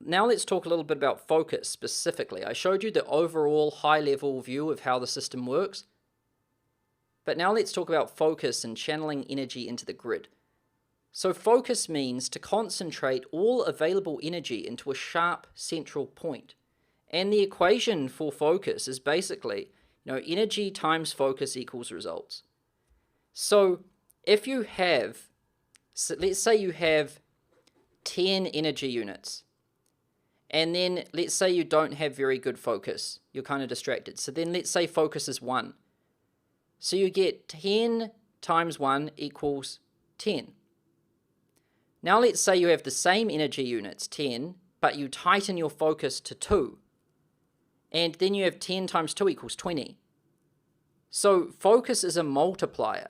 now let's talk a little bit about focus specifically. I showed you the overall high-level view of how the system works. But now let's talk about focus and channeling energy into the grid. So focus means to concentrate all available energy into a sharp central point. And the equation for focus is basically, energy times focus equals results. So if you have, let's say you have 10 energy units, and then let's say you don't have very good focus, you're kind of distracted. So then let's say focus is 1. So you get 10 times 1 equals 10. Now let's say you have the same energy units, 10, but you tighten your focus to 2. And then you have 10 times 2 equals 20. So focus is a multiplier.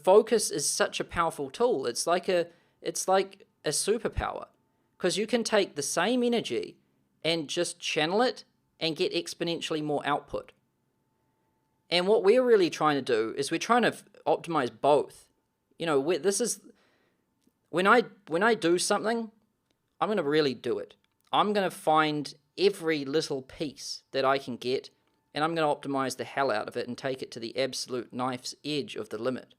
Focus is such a powerful tool. It's like a superpower, because you can take the same energy and just channel it and get exponentially more output. And what we're really trying to do is we're trying to optimize both. This is when I do something, I'm going to really do it. I'm going to find every little piece that I can get, and I'm going to optimize the hell out of it and take it to the absolute knife's edge of the limit.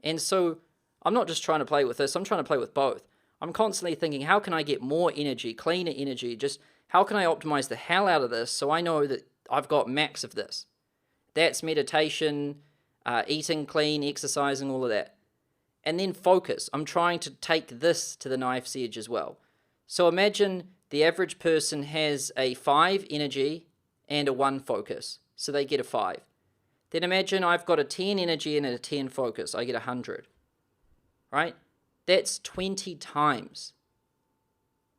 And so I'm not just trying to play with this, I'm trying to play with both. I'm constantly thinking, how can I get more energy, cleaner energy? Just how can I optimize the hell out of this so I know that I've got max of this? That's meditation, eating clean, exercising, all of that. And then focus. I'm trying to take this to the knife's edge as well. So imagine the average person has a 5 energy and a 1 focus. So they get a 5. Then imagine I've got a 10 energy and a 10 focus. I get 100. Right? That's 20 times.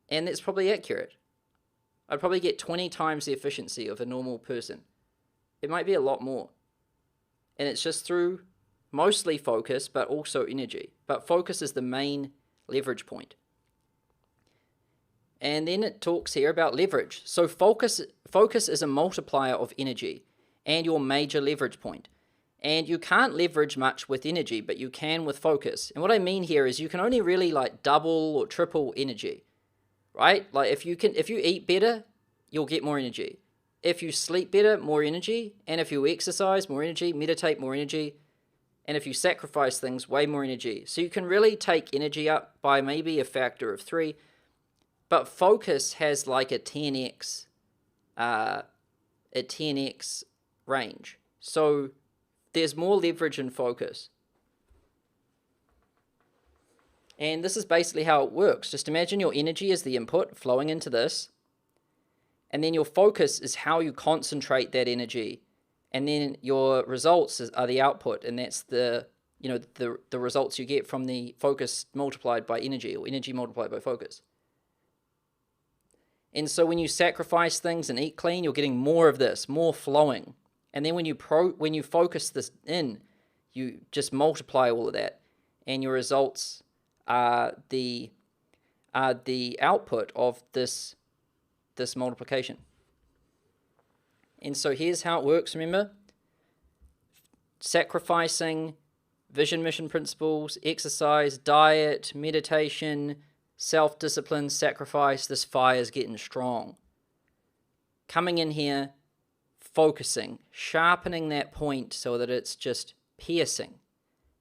And that's probably accurate. I'd probably get 20 times the efficiency of a normal person. It might be a lot more. And it's just through mostly focus, but also energy. But focus is the main leverage point. And then it talks here about leverage. So focus is a multiplier of energy and your major leverage point. And you can't leverage much with energy, but you can with focus. And what I mean here is you can only really like double or triple energy, right? Like if you eat better, you'll get more energy. If you sleep better, more energy. And if you exercise, more energy, meditate, more energy. And if you sacrifice things, way more energy. So you can really take energy up by maybe a factor of 3. But focus has like a 10x range. So there's more leverage in focus. And this is basically how it works. Just imagine your energy is the input flowing into this. And then your focus is how you concentrate that energy. And then your results are the output. And that's the results you get from the focus multiplied by energy, or energy multiplied by focus. And so when you sacrifice things and eat clean, you're getting more of this, more flowing. And then when you focus this in, you just multiply all of that, and your results are the output of this multiplication. And so here's how it works, remember? Sacrificing, vision, mission, principles, exercise, diet, meditation, self-discipline, sacrifice, this fire's getting strong. Coming in here, focusing, sharpening that point so that it's just piercing.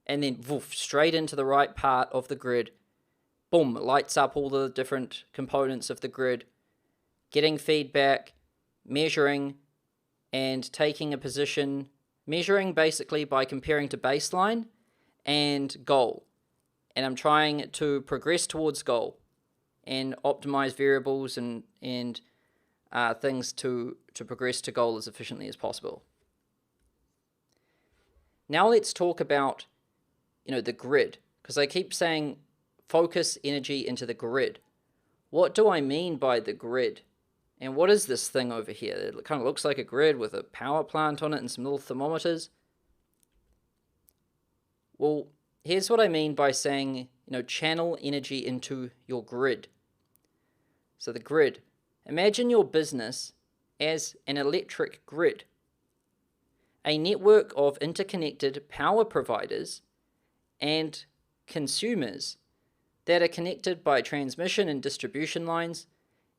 And then woof, straight into the right part of the grid. Boom, it lights up all the different components of the grid. Getting feedback, measuring, and taking a position. Measuring basically by comparing to baseline and goal. And I'm trying to progress towards goal and optimize variables and things to progress to goal as efficiently as possible. Now let's talk about the grid, because I keep saying focus energy into the grid. What do I mean by the grid? And what is this thing over here? It kind of looks like a grid with a power plant on it and some little thermometers. Well, here's what I mean by saying, channel energy into your grid. So the grid. Imagine your business as an electric grid. A network of interconnected power providers and consumers that are connected by transmission and distribution lines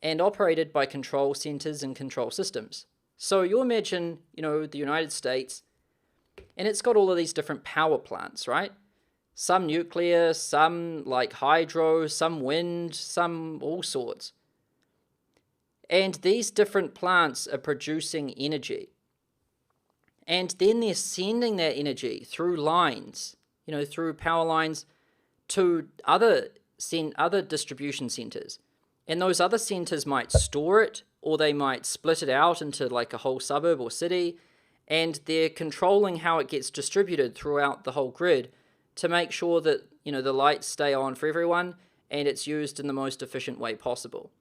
and operated by control centers and control systems. So you imagine, the United States, and it's got all of these different power plants, right? Some nuclear, some like hydro, some wind, some all sorts. And these different plants are producing energy. And then they're sending that energy through lines, through power lines to other distribution centers. And those other centers might store it, or they might split it out into like a whole suburb or city. And they're controlling how it gets distributed throughout the whole grid to make sure that, the lights stay on for everyone and it's used in the most efficient way possible.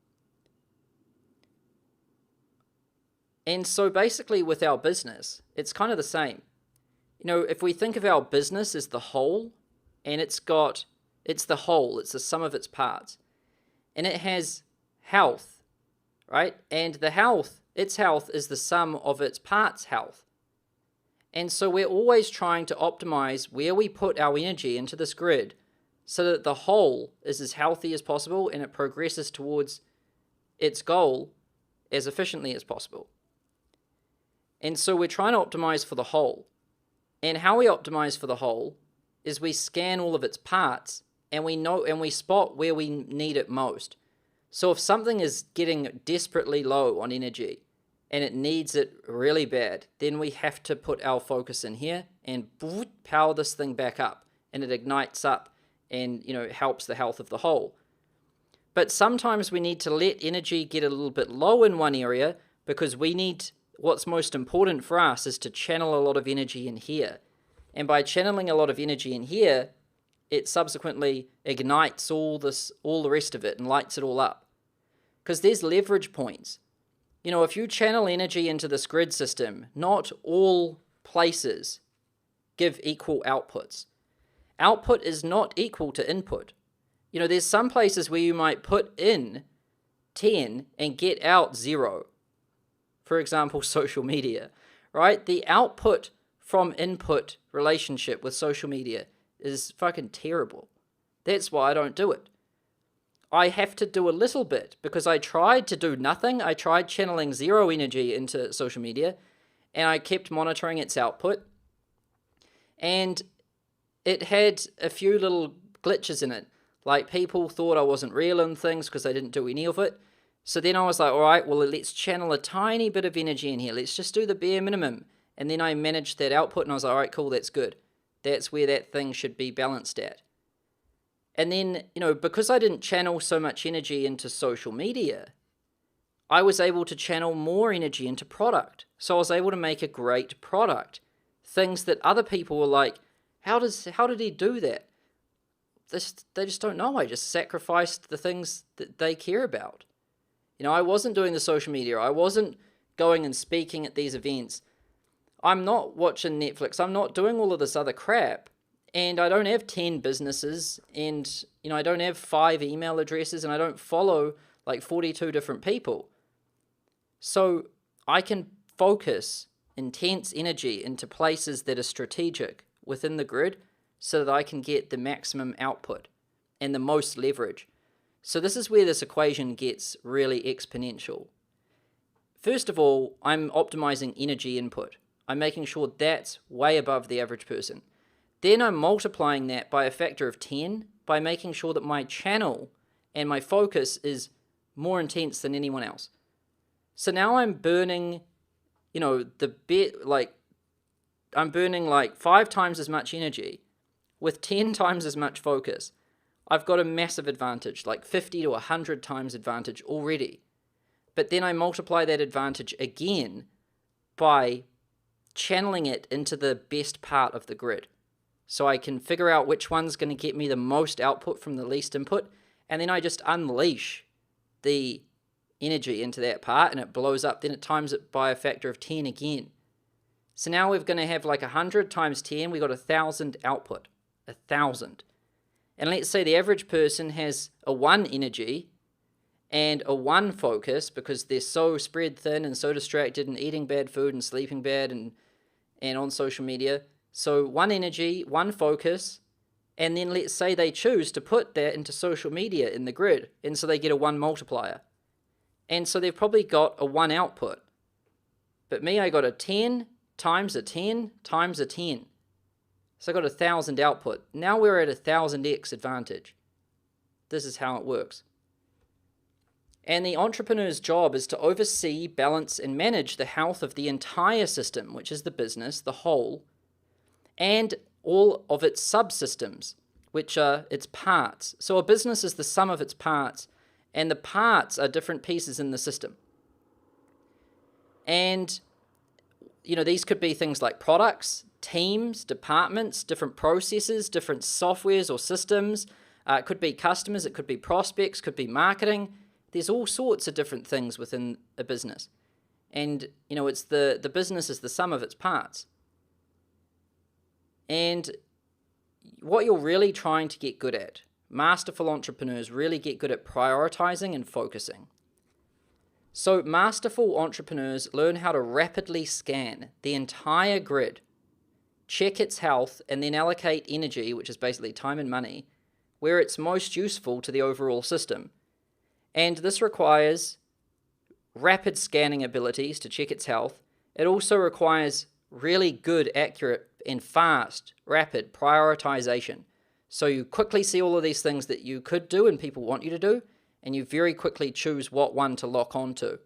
And so basically with our business, it's kind of the same. If we think of our business as the whole, and it's the whole, it's the sum of its parts. And it has health, right? And its health is the sum of its parts' health. And so we're always trying to optimize where we put our energy into this grid so that the whole is as healthy as possible and it progresses towards its goal as efficiently as possible. And so we're trying to optimize for the whole. And how we optimize for the whole is we scan all of its parts and we spot where we need it most. So if something is getting desperately low on energy and it needs it really bad, then we have to put our focus in here and power this thing back up, and it ignites up and helps the health of the whole. But sometimes we need to let energy get a little bit low in one area because what's most important for us is to channel a lot of energy in here. And by channeling a lot of energy in here, it subsequently ignites all the rest of it and lights it all up. Because there's leverage points. If you channel energy into this grid system, not all places give equal outputs. Output is not equal to input. There's some places where you might put in 10 and get out 0. For example, social media, right? The output from input relationship with social media is fucking terrible. That's why I don't do it. I have to do a little bit because I tried to do nothing. I tried channeling 0 energy into social media and I kept monitoring its output. And it had a few little glitches in it. Like people thought I wasn't real and things because I didn't do any of it. So then I was like, all right, well, let's channel a tiny bit of energy in here. Let's just do the bare minimum. And then I managed that output and I was like, all right, cool, that's good. That's where that thing should be balanced at. And then, because I didn't channel so much energy into social media, I was able to channel more energy into product. So I was able to make a great product. Things that other people were like, how did he do that? They just don't know. I just sacrificed the things that they care about. I wasn't doing the social media. I wasn't going and speaking at these events. I'm not watching Netflix. I'm not doing all of this other crap. And I don't have 10 businesses, and I don't have 5 email addresses, and I don't follow like 42 different people. So I can focus intense energy into places that are strategic within the grid so that I can get the maximum output and the most leverage. So this is where this equation gets really exponential. First of all, I'm optimizing energy input. I'm making sure that's way above the average person. Then I'm multiplying that by a factor of 10 by making sure that my channel and my focus is more intense than anyone else. So now I'm burning, I'm burning like 5 times as much energy with 10 times as much focus. I've got a massive advantage, like 50 to 100 times advantage already. But then I multiply that advantage again by channeling it into the best part of the grid. So I can figure out which one's going to get me the most output from the least input, and then I just unleash the energy into that part, and it blows up. Then it times it by a factor of 10 again. So now we're going to have like 100 times 10, we got 1,000 output. 1,000. And let's say the average person has a 1 energy and a 1 focus because they're so spread thin and so distracted and eating bad food and sleeping bad and on social media. So 1 energy, 1 focus, and then let's say they choose to put that into social media in the grid, and so they get a 1 multiplier. And so they've probably got a 1 output. But me, I got a 10 times a 10 times a 10. So I got 1,000 output. Now we're at 1,000x advantage. This is how it works. And the entrepreneur's job is to oversee, balance, and manage the health of the entire system, which is the business, the whole, and all of its subsystems, which are its parts. So a business is the sum of its parts, and the parts are different pieces in the system. And, these could be things like products, teams, departments, different processes, different softwares or systems. It could be customers, it could be prospects, could be marketing. There's all sorts of different things within a business. And, it's the business is the sum of its parts. And what you're really trying to get good at, masterful entrepreneurs really get good at prioritizing and focusing. So masterful entrepreneurs learn how to rapidly scan the entire grid check its health, and then allocate energy, which is basically time and money, where it's most useful to the overall system. And this requires rapid scanning abilities to check its health. It also requires really good, accurate, and fast, rapid prioritization. So you quickly see all of these things that you could do and people want you to do, and you very quickly choose what one to lock onto.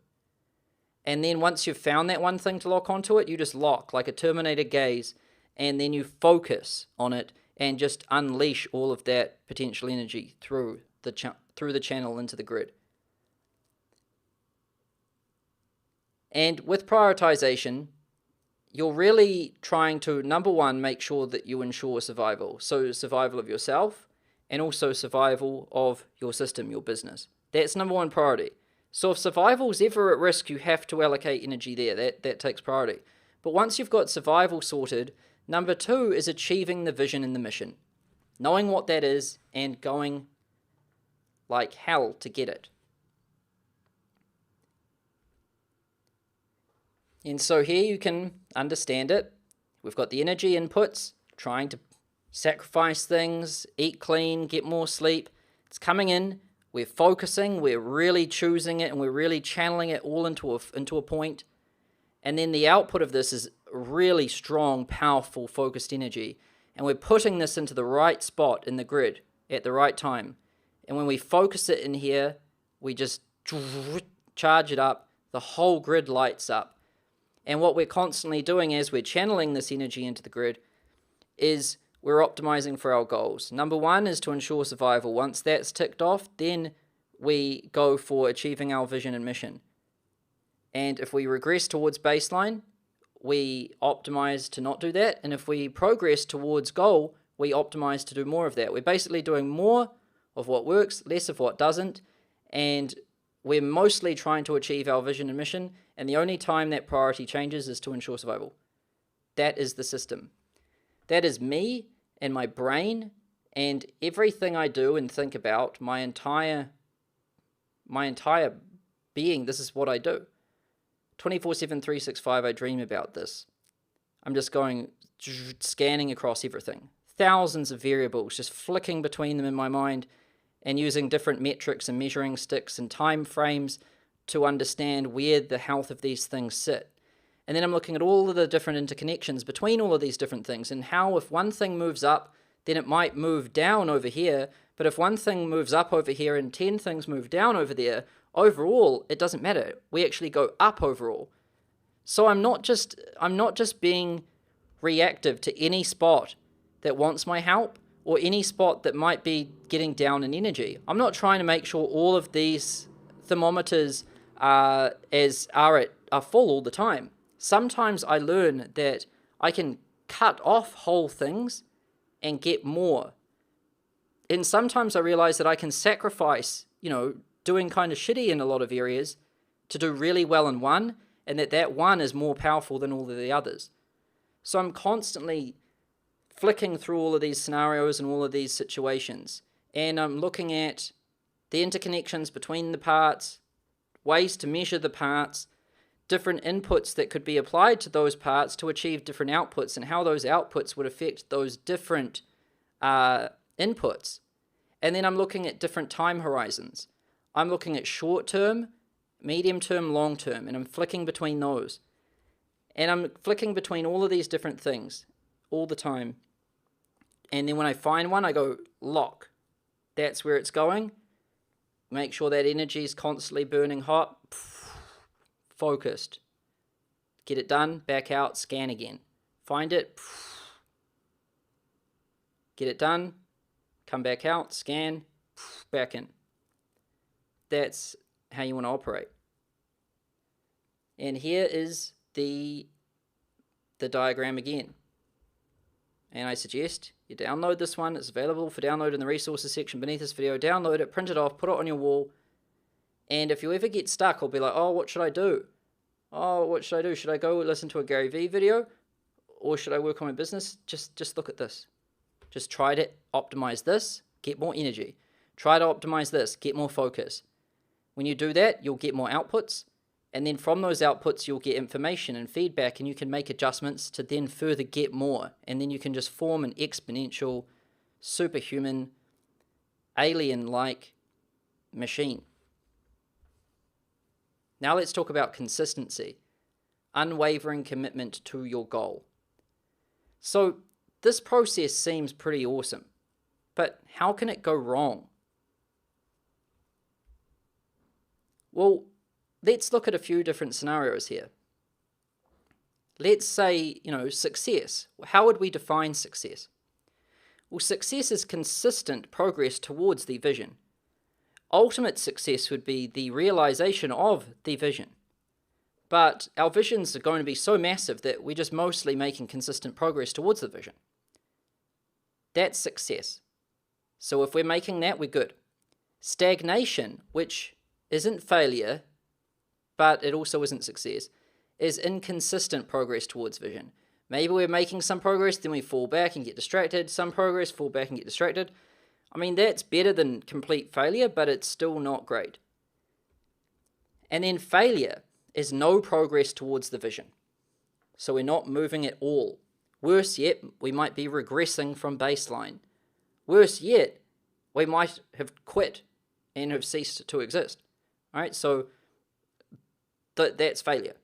And then once you've found that one thing to lock onto it, you just lock like a Terminator gaze, and then you focus on it and just unleash all of that potential energy through the channel into the grid. And with prioritization, you're really trying to, number one, make sure that you ensure survival. So survival of yourself and also survival of your system, your business. That's number one priority. So if survival is ever at risk, you have to allocate energy there. That takes priority. But once you've got survival sorted, number two is achieving the vision and the mission. Knowing what that is and going like hell to get it. And so here you can understand it. We've got the energy inputs, trying to sacrifice things, eat clean, get more sleep. It's coming in, we're focusing, we're really choosing it, and we're really channeling it all into a point. And then the output of this is really strong, powerful, focused energy. And we're putting this into the right spot in the grid at the right time. And when we focus it in here, we just charge it up, the whole grid lights up. And what we're constantly doing as we're channeling this energy into the grid is we're optimizing for our goals. Number one is to ensure survival. Once that's ticked off, then we go for achieving our vision and mission. And if we regress towards baseline, we optimize to not do that. And if we progress towards goal, we optimize to do more of that. We're basically doing more of what works, less of what doesn't. And we're mostly trying to achieve our vision and mission, and the only time that priority changes is to ensure survival. That is the system. That is me and my brain and everything I do and think about, my entire being. This is what I do. 24/7, 365, I dream about this. I'm just going, scanning across everything. Thousands of variables, just flicking between them in my mind, and using different metrics and measuring sticks and time frames to understand where the health of these things sit. And then I'm looking at all of the different interconnections between all of these different things and how if one thing moves up, then it might move down over here. But if one thing moves up over here and 10 things move down over there, overall, it doesn't matter. We actually go up overall. So I'm not just being reactive to any spot that wants my help, or any spot that might be getting down in energy. I'm not trying to make sure all of these thermometers are full all the time. Sometimes I learn that I can cut off whole things and get more. And sometimes I realize that I can sacrifice, doing kind of shitty in a lot of areas to do really well in one, and that one is more powerful than all of the others. So I'm constantly flicking through all of these scenarios and all of these situations. And I'm looking at the interconnections between the parts, ways to measure the parts, different inputs that could be applied to those parts to achieve different outputs, and how those outputs would affect those different inputs. And then I'm looking at different time horizons. I'm looking at short term, medium term, long term, and I'm flicking between those. And I'm flicking between all of these different things all the time. And then when I find one, I go lock. That's where it's going. Make sure that energy is constantly burning hot. Focused. Get it done, back out, scan again. Find it. Get it done, come back out, scan, back in. That's how you want to operate. And here is the diagram again. And I suggest you download this one. It's available for download in the resources section beneath this video. Download it, print it off, put it on your wall. And if you ever get stuck or be like, oh, what should I do? Oh, what should I do? Should I go listen to a Gary Vee video? Or should I work on my business? Just look at this. Just try to optimize this, get more energy. Try to optimize this, get more focus. When you do that, you'll get more outputs. And then from those outputs, you'll get information and feedback, and you can make adjustments to then further get more. And then you can just form an exponential, superhuman, alien-like machine. Now let's talk about consistency, unwavering commitment to your goal. So this process seems pretty awesome, but how can it go wrong? Well, let's look at a few different scenarios here. Let's say, success. How would we define success? Well, success is consistent progress towards the vision. Ultimate success would be the realization of the vision. But our visions are going to be so massive that we're just mostly making consistent progress towards the vision. That's success. So if we're making that, we're good. Stagnation, which isn't failure, but it also isn't success, is inconsistent progress towards vision. Maybe we're making some progress, then we fall back and get distracted. Some progress, fall back and get distracted. I mean, that's better than complete failure, but it's still not great. And then failure is no progress towards the vision. So we're not moving at all. Worse yet, we might be regressing from baseline. Worse yet, we might have quit and have ceased to exist. All right, so that's failure.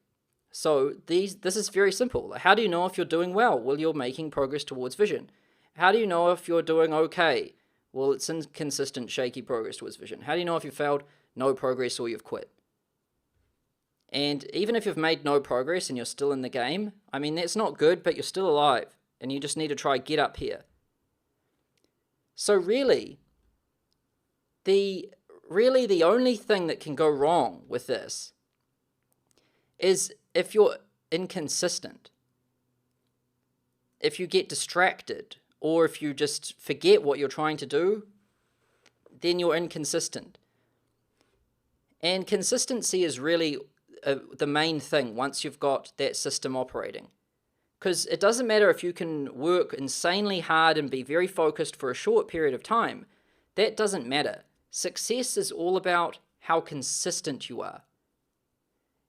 So this is very simple. How do you know if you're doing well? Well, you're making progress towards vision. How do you know if you're doing okay? Well, it's inconsistent, shaky progress towards vision. How do you know if you failed? No progress or you've quit. And even if you've made no progress and you're still in the game, I mean, that's not good, but you're still alive. And you just need to try get up here. So really the only thing that can go wrong with this is if you're inconsistent. If you get distracted, or if you just forget what you're trying to do, then you're inconsistent. And consistency is really the main thing once you've got that system operating. Because it doesn't matter if you can work insanely hard and be very focused for a short period of time. That doesn't matter. Success is all about how consistent you are.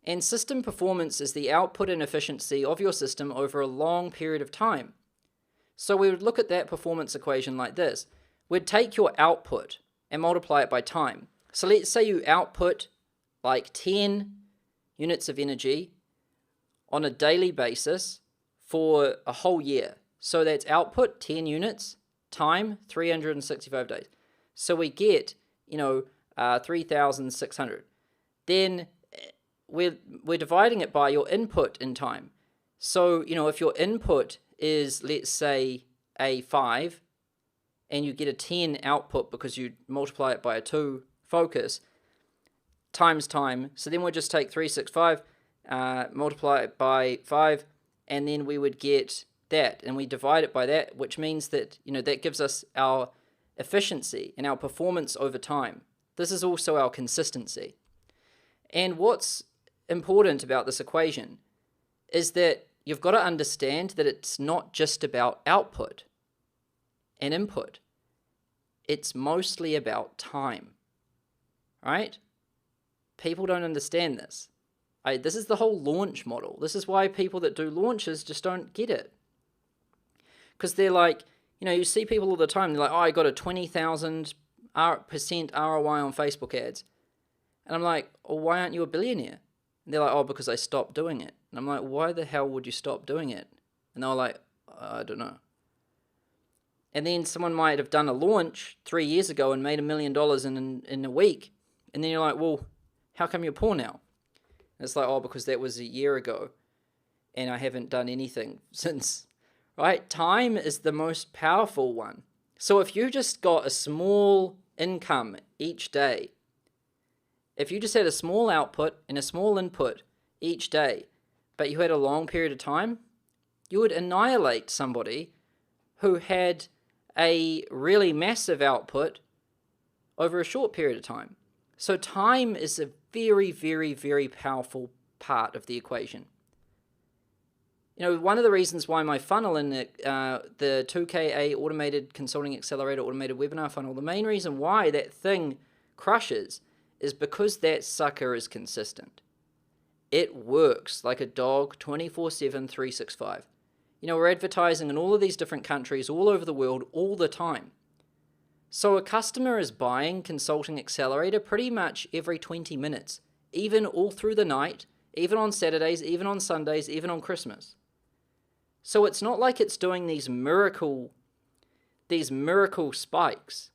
And system performance is the output and efficiency of your system over a long period of time. So we would look at that performance equation like this. We'd take your output and multiply it by time. So let's say you output like 10 units of energy on a daily basis for a whole year. So that's output 10 units, time 365 days. So we get, 3,600. Then we're dividing it by your input in time. So, if your input is, let's say, a 5, and you get a 10 output because you multiply it by a 2 focus, times time. So then we'll just take 365, multiply it by 5, and then we would get that, and we divide it by that, which means that, that gives us our efficiency and our performance over time. This is also our consistency. And what's important about this equation is that you've got to understand that it's not just about output and input. It's mostly about time, right? People don't understand this. This is the whole launch model. This is why people that do launches just don't get it. Because they're like, you see people all the time, they're like, I got a 20,000% ROI on Facebook ads. And I'm like, well, why aren't you a billionaire? And they're like, oh, because I stopped doing it. And I'm like, why the hell would you stop doing it? And they're like, I don't know. And then someone might have done a launch 3 years ago and made $1 million in a week. And then you're like, well, how come you're poor now? And it's like, oh, because that was a year ago and I haven't done anything since, right? Time is the most powerful one. So if you just got a small income each day, if you just had a small output and a small input each day, but you had a long period of time, you would annihilate somebody who had a really massive output over a short period of time. So time is a very, very, very powerful part of the equation. One of the reasons why my funnel in the 2KA Automated Consulting Accelerator Automated Webinar funnel, the main reason why that thing crushes is because that sucker is consistent. it works like a dog 24/7, 365. We're advertising in all of these different countries, all over the world, all the time. So a customer is buying Consulting Accelerator pretty much every 20 minutes, even all through the night, even on Saturdays, even on Sundays, even on Christmas. So it's not like it's doing these miracle spikes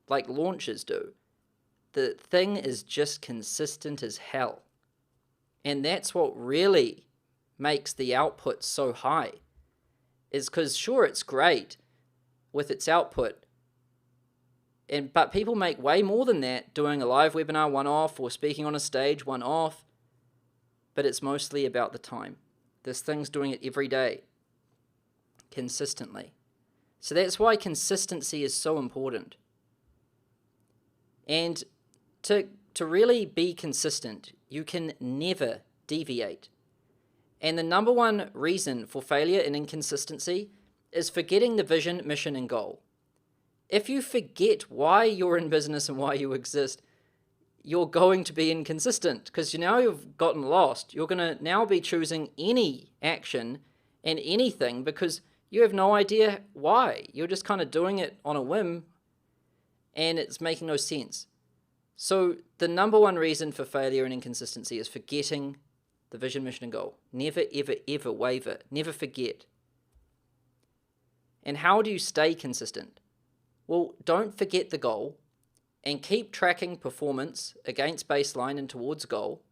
like launches do. The thing is just consistent as hell. And that's what really makes the output so high, is because sure, it's great with its output, but people make way more than that doing a live webinar one-off or speaking on a stage one-off, but it's mostly about the time. This thing's doing it every day, consistently. So that's why consistency is so important. And to really be consistent, you can never deviate. And the number one reason for failure and inconsistency is forgetting the vision, mission, and goal. If you forget why you're in business and why you exist, you're going to be inconsistent, because now you've gotten lost. You're going to now be choosing any action and anything because you have no idea why. You're just kind of doing it on a whim and it's making no sense. So the number one reason for failure and inconsistency is forgetting the vision, mission, and goal. Never, ever, ever waver. Never forget. And how do you stay consistent? Well, don't forget the goal and keep tracking performance against baseline and towards goal.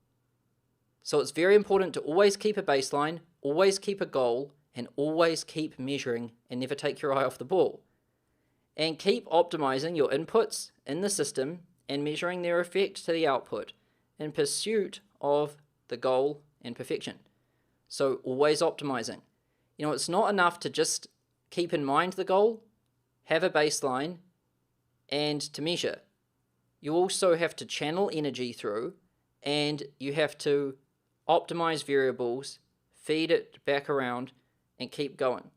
So it's very important to always keep a baseline, always keep a goal, and always keep measuring and never take your eye off the ball. And keep optimizing your inputs in the system and measuring their effect to the output in pursuit of the goal and perfection. So always optimizing. It's not enough to just keep in mind the goal, have a baseline, and to measure. You also have to channel energy through, and you have to optimize variables, feed it back around, and keep going.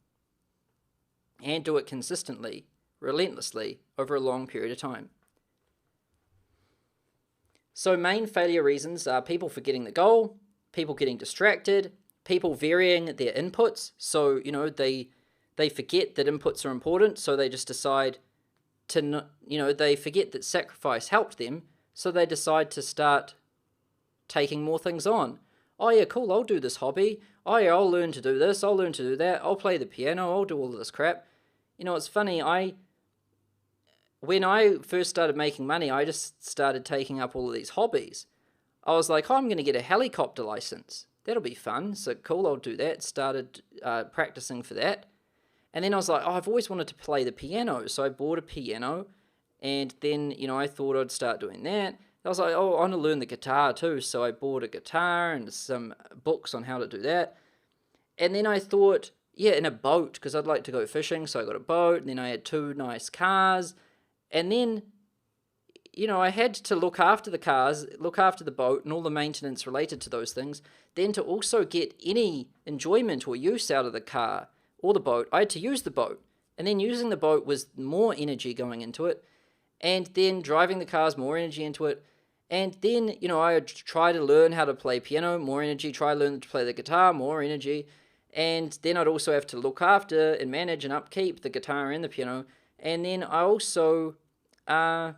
And do it consistently, relentlessly, over a long period of time. So main failure reasons are people forgetting the goal, people getting distracted, people varying their inputs. So, they forget that inputs are important, so they just decide to, they forget that sacrifice helped them, so they decide to start taking more things on. Oh yeah, cool, I'll do this hobby. Oh yeah, I'll learn to do this, I'll learn to do that, I'll play the piano, I'll do all of this crap. It's funny, when I first started making money, I just started taking up all of these hobbies. I was like, I'm going to get a helicopter license. That'll be fun. So cool, I'll do that. Started practicing for that. And then I was like, I've always wanted to play the piano. So I bought a piano. And then, I thought I'd start doing that. I was like, I want to learn the guitar too. So I bought a guitar and some books on how to do that. And then I thought, in a boat, because I'd like to go fishing. So I got a boat. And then I had 2 nice cars. And then, I had to look after the cars, look after the boat and all the maintenance related to those things. Then to also get any enjoyment or use out of the car or the boat, I had to use the boat. And then using the boat was more energy going into it. And then driving the cars, more energy into it. And then, I would try to learn how to play piano, more energy, try to learn to play the guitar, more energy. And then I'd also have to look after and manage and upkeep the guitar and the piano. And then I also... the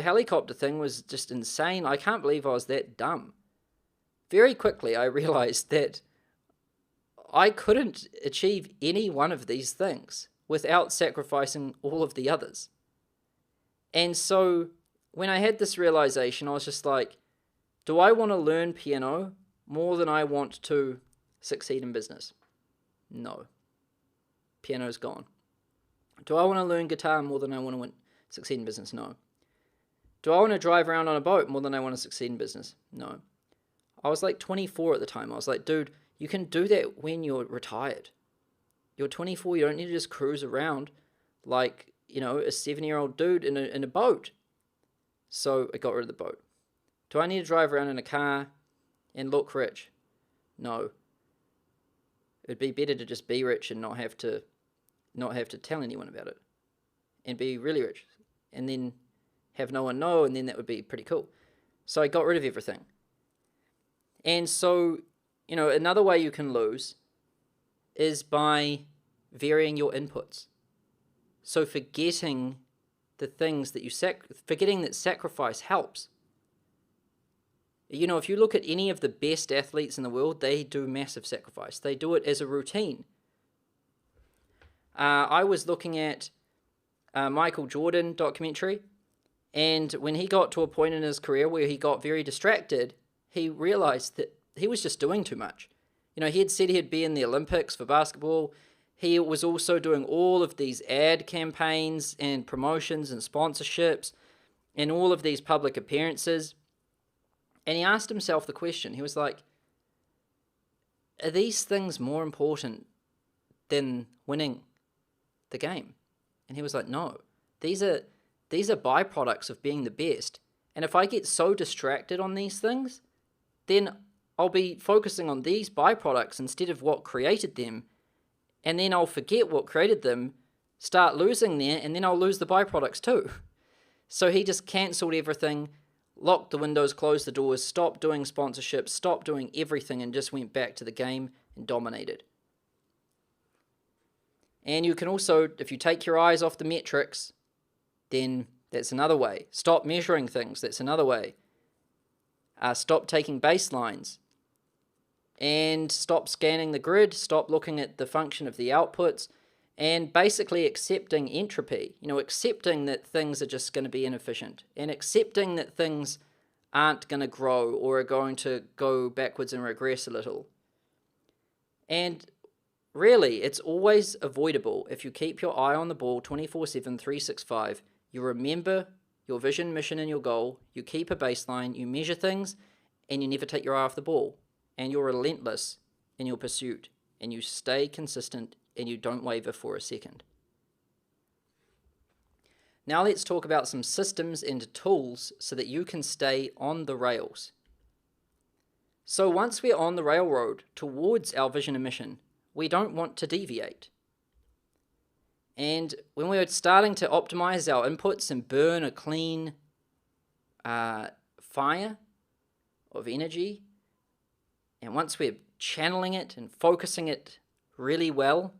helicopter thing was just insane. I can't believe I was that dumb. Very quickly, I realized that I couldn't achieve any one of these things without sacrificing all of the others. And so when I had this realization, I was just like, do I want to learn piano more than I want to succeed in business? No. Piano's gone. Do I want to learn guitar more than I want to succeed in business? No. Do I want to drive around on a boat more than I want to succeed in business? No. I was like 24 at the time. I was like, dude, you can do that when you're retired. You're 24, you don't need to just cruise around like, a 7-year-old dude in a boat. So I got rid of the boat. Do I need to drive around in a car and look rich? No. It'd be better to just be rich and not have to tell anyone about it, and be really rich, and then have no one know, and then that would be pretty cool. So I got rid of everything. And so, another way you can lose is by varying your inputs. So forgetting the things that forgetting that sacrifice helps. If you look at any of the best athletes in the world, they do massive sacrifice. They do it as a routine. I was looking at a Michael Jordan documentary, and when he got to a point in his career where he got very distracted, he realized that he was just doing too much. He had said he'd be in the Olympics for basketball. He was also doing all of these ad campaigns and promotions and sponsorships and all of these public appearances. And he asked himself the question, he was like, are these things more important than winning the game? And he was like, no, these are byproducts of being the best. And if I get so distracted on these things, then I'll be focusing on these byproducts instead of what created them. And then I'll forget what created them, start losing there, and then I'll lose the byproducts too. So he just cancelled everything, locked the windows, closed the doors, stopped doing sponsorships, stopped doing everything, and just went back to the game and dominated. And you can also, if you take your eyes off the metrics, then that's another way. Stop measuring things, that's another way. Stop taking baselines. And stop scanning the grid, stop looking at the function of the outputs, and basically accepting entropy. Accepting that things are just going to be inefficient, and accepting that things aren't going to grow or are going to go backwards and regress a little. And really, it's always avoidable if you keep your eye on the ball 24/7, 365. You remember your vision, mission, and your goal. You keep a baseline, you measure things, and you never take your eye off the ball. And you're relentless in your pursuit, and you stay consistent, and you don't waver for a second. Now let's talk about some systems and tools so that you can stay on the rails. So once we're on the railroad towards our vision and mission, we don't want to deviate. And when we're starting to optimize our inputs and burn a clean fire of energy, and once we're channeling it and focusing it really well,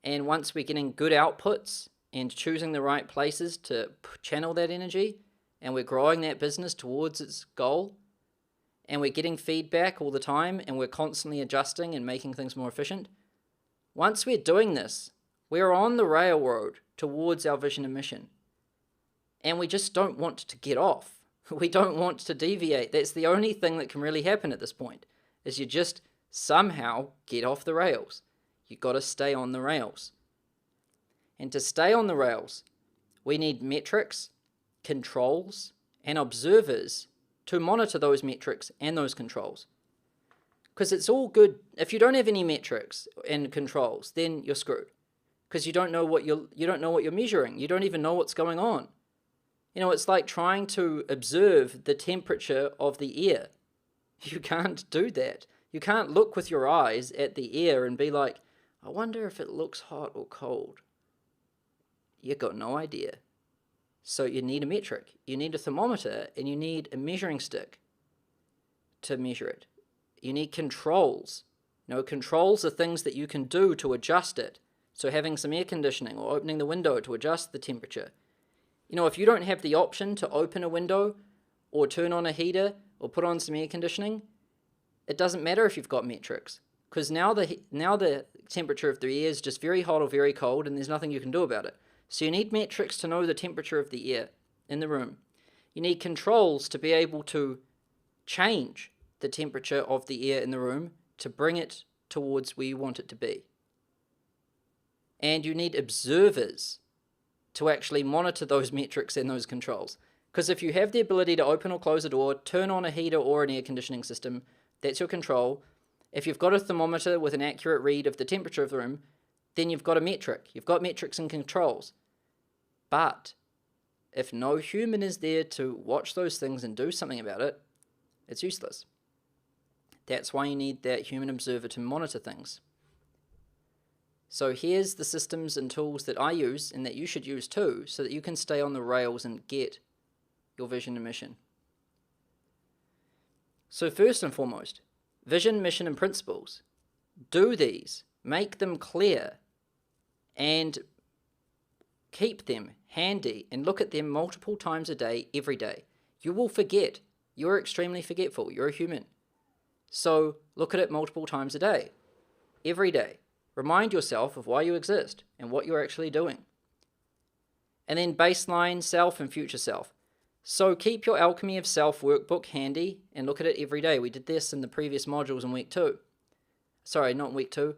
and once we're getting good outputs and choosing the right places to channel that energy, and we're growing that business towards its goal, and we're getting feedback all the time, and we're constantly adjusting and making things more efficient, once we're doing this, we're on the railroad towards our vision and mission. And we just don't want to get off. We don't want to deviate. That's the only thing that can really happen at this point, is you just somehow get off the rails. You've got to stay on the rails. And to stay on the rails, we need metrics, controls, and observers to monitor those metrics and those controls. Because it's all good. If you don't have any metrics and controls, then you're screwed. Because you don't know what you're measuring. You don't even know what's going on. It's like trying to observe the temperature of the air. You can't do that. You can't look with your eyes at the air and be like, I wonder if it looks hot or cold. You've got no idea. So you need a metric. You need a thermometer, and you need a measuring stick to measure it. You need controls. Controls are things that you can do to adjust it. So having some air conditioning or opening the window to adjust the temperature. If you don't have the option to open a window or turn on a heater or put on some air conditioning, it doesn't matter if you've got metrics, because now the temperature of the air is just very hot or very cold, and there's nothing you can do about it. So you need metrics to know the temperature of the air in the room. You need controls to be able to change the temperature of the air in the room to bring it towards where you want it to be. And you need observers to actually monitor those metrics and those controls. Because if you have the ability to open or close a door, turn on a heater or an air conditioning system, that's your control. If you've got a thermometer with an accurate read of the temperature of the room, then you've got a metric. You've got metrics and controls. But if no human is there to watch those things and do something about it, it's useless. That's why you need that human observer to monitor things. So here's the systems and tools that I use and that you should use too, so that you can stay on the rails and get your vision and mission. So first and foremost, vision, mission, and principles. Do these, make them clear, and keep them handy and look at them multiple times a day, every day. You will forget. You're extremely forgetful. You're a human. So look at it multiple times a day, every day. Remind yourself of why you exist and what you're actually doing. And then baseline, self, and future self. So keep your Alchemy of Self workbook handy and look at it every day. We did this in the previous modules in week 2. Sorry, not in week 2,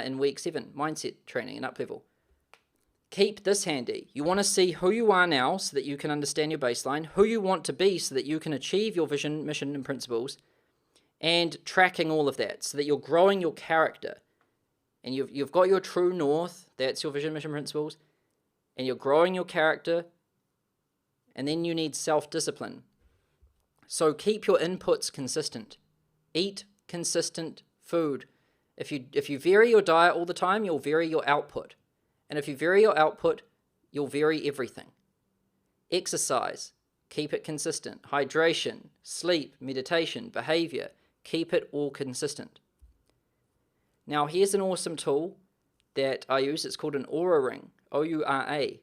in week 7, mindset training and Uplevel. Keep this handy. You want to see who you are now so that you can understand your baseline, who you want to be so that you can achieve your vision, mission, and principles, and tracking all of that so that you're growing your character. And you've got your true north, that's your vision, mission, principles, and you're growing your character, and then you need self-discipline. So keep your inputs consistent. Eat consistent food. If you vary your diet all the time, you'll vary your output. And if you vary your output, you'll vary everything. Exercise. Keep it consistent. Hydration, sleep, meditation, behavior. Keep it all consistent. Now here's an awesome tool that I use. It's called an Aura ring, O-U-R-A.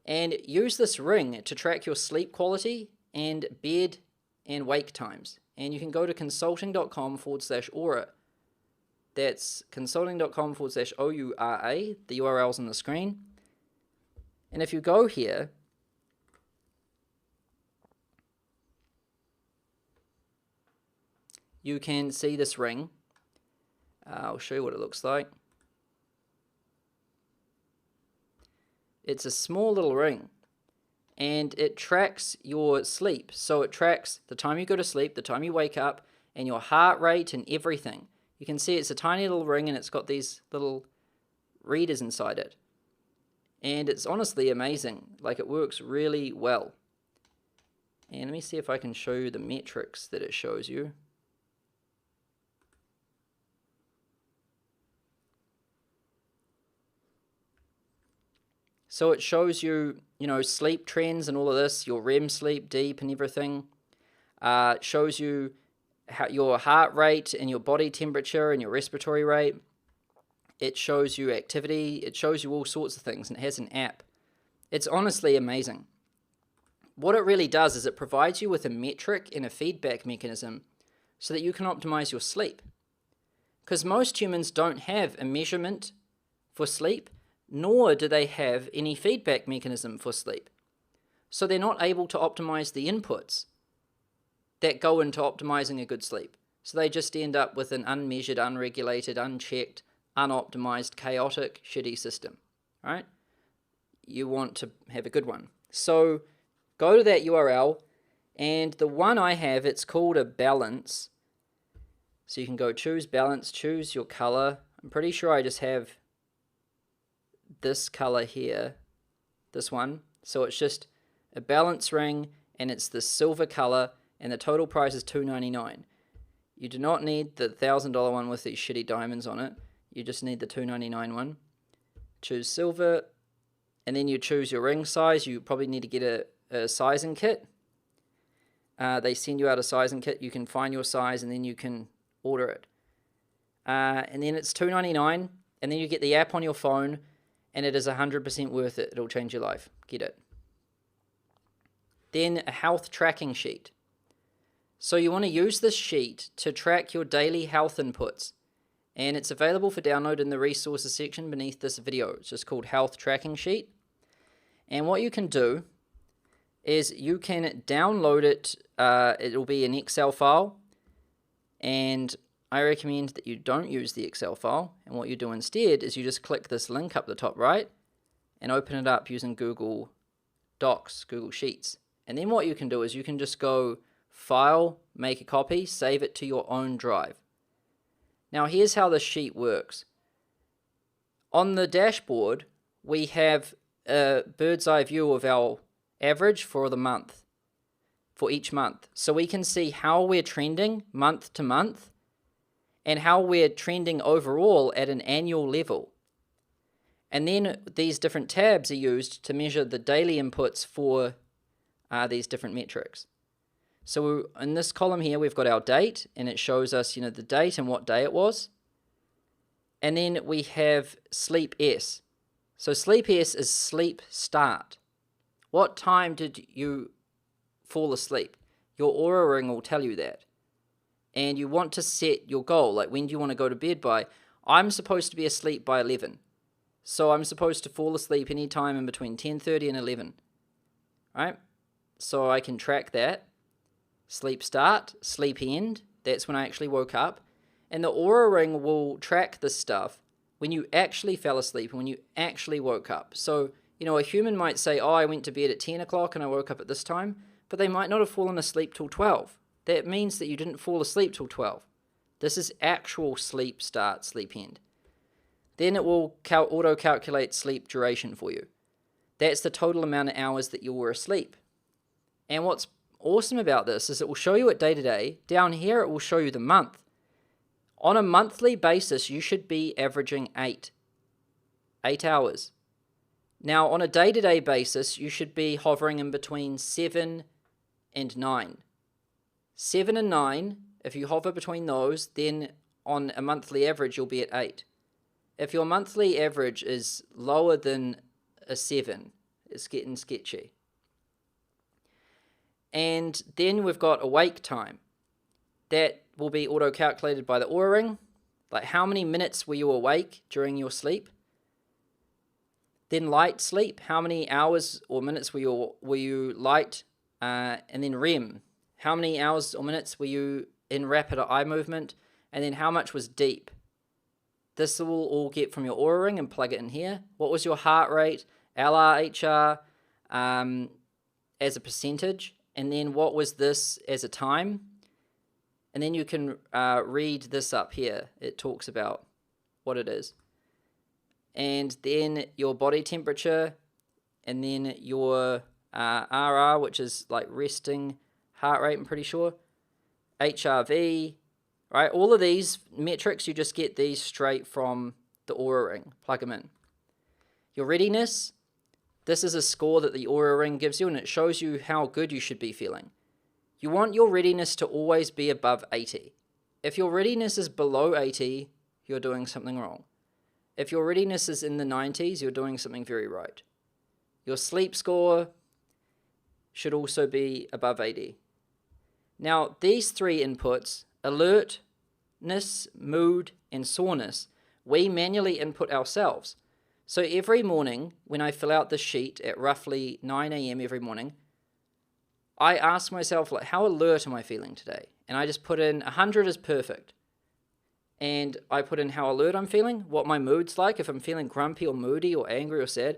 And use this ring to track your sleep quality and bed and wake times. And you can go to consulting.com/Aura. That's consulting.com/OURA. The URL's on the screen. And if you go here, you can see this ring. I'll show you what it looks like. It's a small little ring, and it tracks your sleep. So it tracks the time you go to sleep, the time you wake up, and your heart rate and everything. You can see it's a tiny little ring, and it's got these little readers inside it. And it's honestly amazing. Like, it works really well. And let me see if I can show you the metrics that it shows you. So it shows you, sleep trends and all of this, your REM sleep, deep and everything. It shows you your heart rate and your body temperature and your respiratory rate. It shows you activity. It shows you all sorts of things, and it has an app. It's honestly amazing. What it really does is it provides you with a metric and a feedback mechanism so that you can optimize your sleep. Because most humans don't have a measurement for sleep, nor do they have any feedback mechanism for sleep. So they're not able to optimize the inputs that go into optimizing a good sleep. So they just end up with an unmeasured, unregulated, unchecked, unoptimized, chaotic, shitty system, right? You want to have a good one. So go to that URL, and the one I have, it's called a balance. So you can go choose balance, choose your color. I'm pretty sure I just have this color here, this one. So it's just a balance ring, and it's the silver color, and the total price is $299. You do not need the $1,000 one with these shitty diamonds on it. You just need the $299 one. Choose silver, and then you choose your ring size. You probably need to get a sizing kit. They send you out a sizing kit. You can find your size, and then you can order it. And then it's $299, and then you get the app on your phone, and it is 100% worth it. It'll change your life. Get it. Then a health tracking sheet. So you want to use this sheet to track your daily health inputs, and it's available for download in the resources section beneath this video. It's just called Health Tracking Sheet. And what you can do is you can download it. It'll be an Excel file, and I recommend that you don't use the Excel file, and what you do instead is you just click this link up the top right and open it up using Google Docs, Google Sheets. And then what you can do is you can just go File, make a copy, save it to your own drive. Now here's how this sheet works. On the dashboard, we have a bird's eye view of our average for the month, for each month. So we can see how we're trending month to month and how we're trending overall at an annual level. And then these different tabs are used to measure the daily inputs for these different metrics. So in this column here, we've got our date, and it shows us, the date and what day it was. And then we have sleep S. So sleep S is sleep start. What time did you fall asleep? Your Oura ring will tell you that. And you want to set your goal, like when do you want to go to bed by? I'm supposed to be asleep by 11. So I'm supposed to fall asleep any time in between 10:30 and 11. Right? So I can track that. Sleep start, sleep end, that's when I actually woke up. And the Oura ring will track this stuff when you actually fell asleep and when you actually woke up. So, a human might say, oh, I went to bed at 10 o'clock and I woke up at this time, but they might not have fallen asleep till 12. That means that you didn't fall asleep till 12. This is actual sleep start, sleep end. Then it will auto-calculate sleep duration for you. That's the total amount of hours that you were asleep. And what's awesome about this is it will show you it day to day. Down here, it will show you the month. On a monthly basis, you should be averaging 8 hours. Now, on a day-to-day basis, you should be hovering in between 7 and 9. 7 and 9, if you hover between those, then on a monthly average, you'll be at 8. If your monthly average is lower than a 7, it's getting sketchy. And then we've got awake time. That will be auto-calculated by the Oura ring. Like how many minutes were you awake during your sleep? Then light sleep. How many hours or minutes were you light? And then REM. How many hours or minutes were you in rapid eye movement? And then how much was deep? This will all get from your Oura ring and plug it in here. What was your heart rate, LR, HR, as a percentage? And then what was this as a time? And then you can read this up here. It talks about what it is. And then your body temperature, and then your RR, which is like resting heart rate, I'm pretty sure. HRV, right? All of these metrics, you just get these straight from the Oura ring. Plug them in. Your readiness, this is a score that the Oura ring gives you, and it shows you how good you should be feeling. You want your readiness to always be above 80. If your readiness is below 80, you're doing something wrong. If your readiness is in the 90s, you're doing something very right. Your sleep score should also be above 80. Now, these three inputs, alertness, mood, and soreness, we manually input ourselves. So every morning, when I fill out the sheet at roughly 9 a.m. every morning, I ask myself, like, how alert am I feeling today? And I just put in 100 is perfect. And I put in how alert I'm feeling, what my mood's like. If I'm feeling grumpy or moody or angry or sad,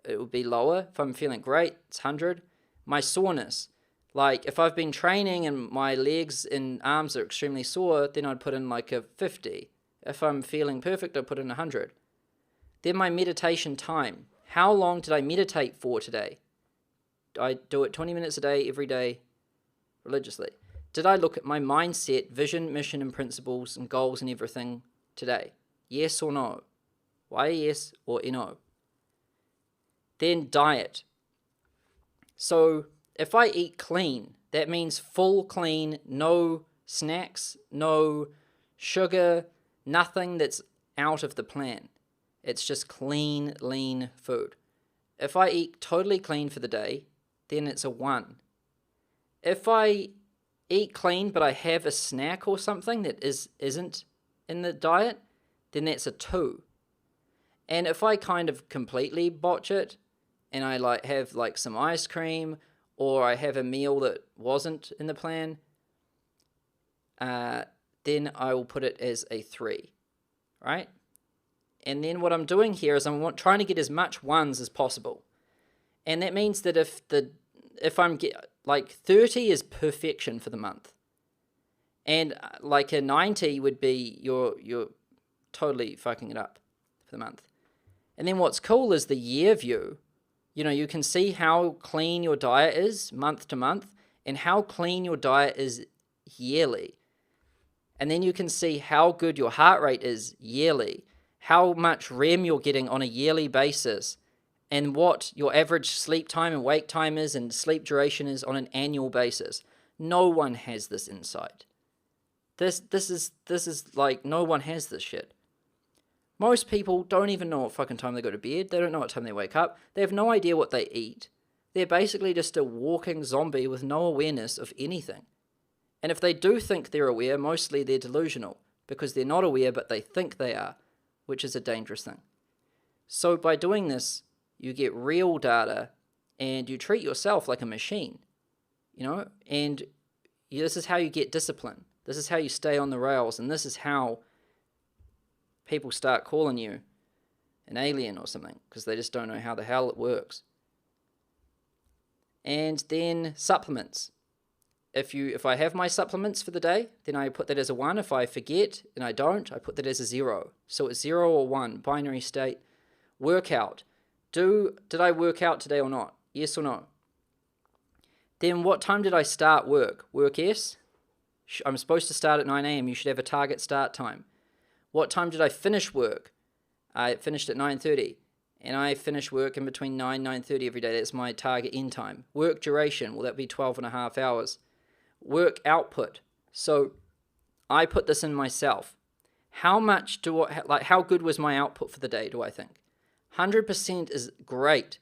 it would be lower. If I'm feeling great, it's 100. My soreness, like if I've been training and my legs and arms are extremely sore, then I'd put in like a 50. If I'm feeling perfect, I'd put in 100. Then my meditation time. How long did I meditate for today? I do it 20 minutes a day, every day, religiously. Did I look at my mindset, vision, mission, and principles and goals and everything today? Yes or no? Why yes or no? Then diet. So if I eat clean, that means full clean, no snacks, no sugar, nothing that's out of the plan. It's just clean, lean food. If I eat totally clean for the day, then it's a 1. If I eat clean but I have a snack or something that isn't in the diet, then that's a 2. And if I kind of completely botch it and I have some ice cream or I have a meal that wasn't in the plan, then I will put it as a 3, right? And then what I'm doing here is I'm trying to get as much 1s as possible. And that means that if I'm 30 is perfection for the month. And like a 90 would be you're totally fucking it up for the month. And then what's cool is the year view. You can see how clean your diet is month to month and how clean your diet is yearly. And then you can see how good your heart rate is yearly, how much REM you're getting on a yearly basis, and what your average sleep time and wake time is and sleep duration is on an annual basis. No one has this insight. This is like, no one has this shit. Most people don't even know what fucking time they go to bed. They don't know what time they wake up. They have no idea what they eat. They're basically just a walking zombie with no awareness of anything. And if they do think they're aware, mostly they're delusional, because they're not aware, but they think they are, which is a dangerous thing. So by doing this, you get real data, and you treat yourself like a machine, and this is how you get discipline. This is how you stay on the rails, and this is how people start calling you an alien or something, because they just don't know how the hell it works. And then supplements. If I have my supplements for the day, then I put that as a 1. If I forget and I don't, I put that as a 0. So it's 0 or 1, binary state. Workout. Did I work out today or not? Yes or no? Then what time did I start work? Work yes? I'm supposed to start at 9 a.m. You should have a target start time. What time did I finish work? I finished at 9:30. And I finish work in between 9 and 9:30 every day. That's my target end time. Work duration, will that be 12 and a half hours? Work output. So I put this in myself. How good was my output for the day, do I think? 100% is great.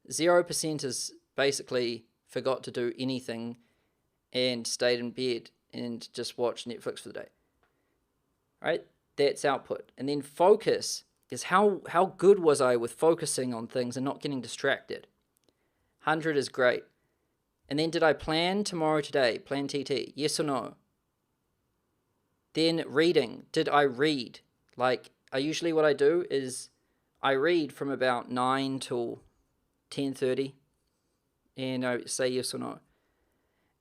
0% is basically forgot to do anything and stayed in bed and just watched Netflix for the day. Right? That's output. And then focus is how good was I with focusing on things and not getting distracted. 100 is great. And then did I plan tomorrow today? Plan TT. Yes or no? Then reading. Did I read? Usually what I do is I read from about 9 till 10:30. And I say yes or no.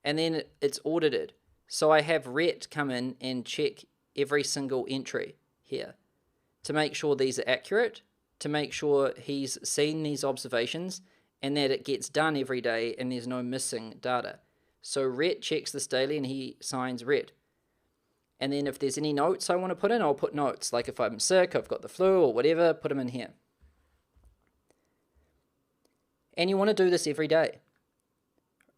And then it's audited. So I have Rhett come in and check every single entry here to make sure these are accurate, to make sure he's seen these observations, and that it gets done every day and there's no missing data. So Rhett checks this daily and he signs Rhett. And then if there's any notes I want to put in, I'll put notes. Like if I'm sick, I've got the flu or whatever, put them in here. And you want to do this every day.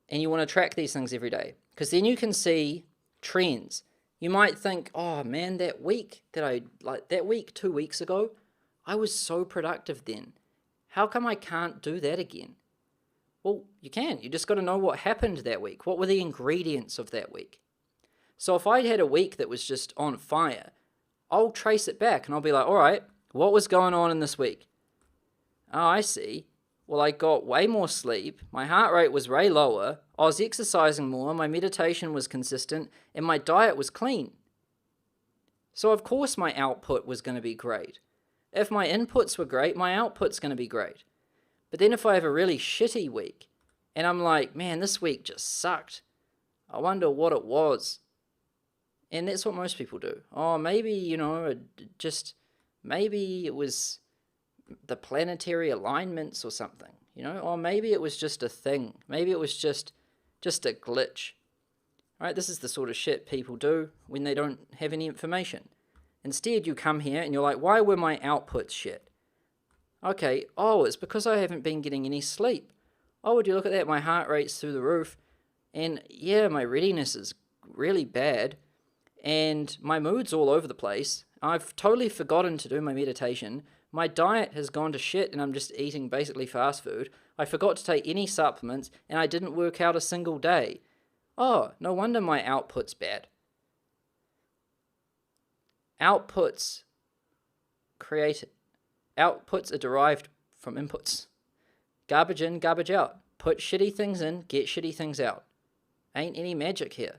And you want to track these things every day. Because then you can see trends. You might think, oh man, that week 2 weeks ago, I was so productive then. How come I can't do that again? Well, you can. You just got to know what happened that week. What were the ingredients of that week? So if I had a week that was just on fire, I'll trace it back and I'll be like, all right, what was going on in this week? Oh, I see. Well, I got way more sleep, my heart rate was way lower, I was exercising more, my meditation was consistent, and my diet was clean. So of course my output was going to be great. If my inputs were great, my output's going to be great. But then if I have a really shitty week, and I'm like, man, this week just sucked, I wonder what it was. And that's what most people do. Oh, maybe, maybe it was the planetary alignments or something, or maybe it was just a thing. Maybe it was just a glitch. Right? This is the sort of shit people do when they don't have any information. Instead, you come here and you're like, why were my outputs shit? Okay, it's because I haven't been getting any sleep. Oh, would you look at that? My heart rate's through the roof. And yeah, my readiness is really bad. And my mood's all over the place. I've totally forgotten to do my meditation. My diet has gone to shit and I'm just eating basically fast food. I forgot to take any supplements and I didn't work out a single day. Oh, no wonder my output's bad. Outputs are derived from inputs. Garbage in, garbage out. Put shitty things in, get shitty things out. Ain't any magic here.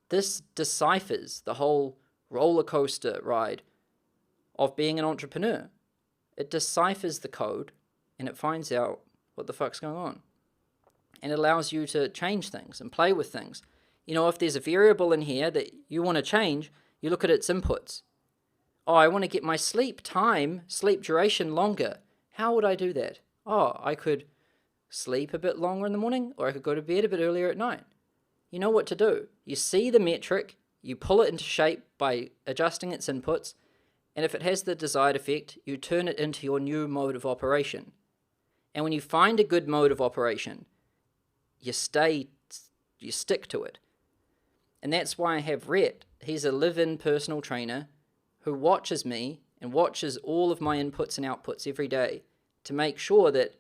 This deciphers the whole roller coaster ride of being an entrepreneur. It deciphers the code and it finds out what the fuck's going on. And it allows you to change things and play with things. If there's a variable in here that you want to change, you look at its inputs. Oh, I want to get my sleep duration longer. How would I do that? Oh, I could sleep a bit longer in the morning, or I could go to bed a bit earlier at night. You know what to do. You see the metric, you pull it into shape by adjusting its inputs, and if it has the desired effect, you turn it into your new mode of operation. And when you find a good mode of operation, you stay you stick to it. And that's why I have Rhett. He's a live-in personal trainer who watches me and watches all of my inputs and outputs every day to make sure that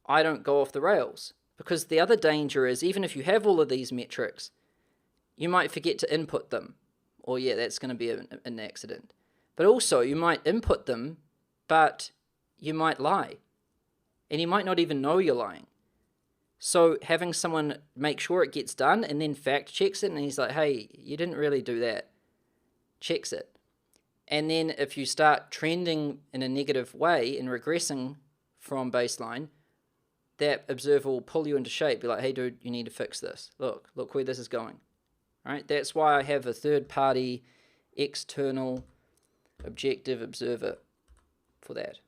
I don't go off the rails. Because the other danger is, even if you have all of these metrics, you might forget to input them. Or yeah, that's going to be an accident. But also, you might input them, but you might lie. And you might not even know you're lying. So having someone make sure it gets done and then fact checks it, and he's like, hey, you didn't really do that. Checks it. And then if you start trending in a negative way and regressing from baseline, that observer will pull you into shape. Be like, hey dude, you need to fix this. Look where this is going. Right? That's why I have a third-party external objective observer for that.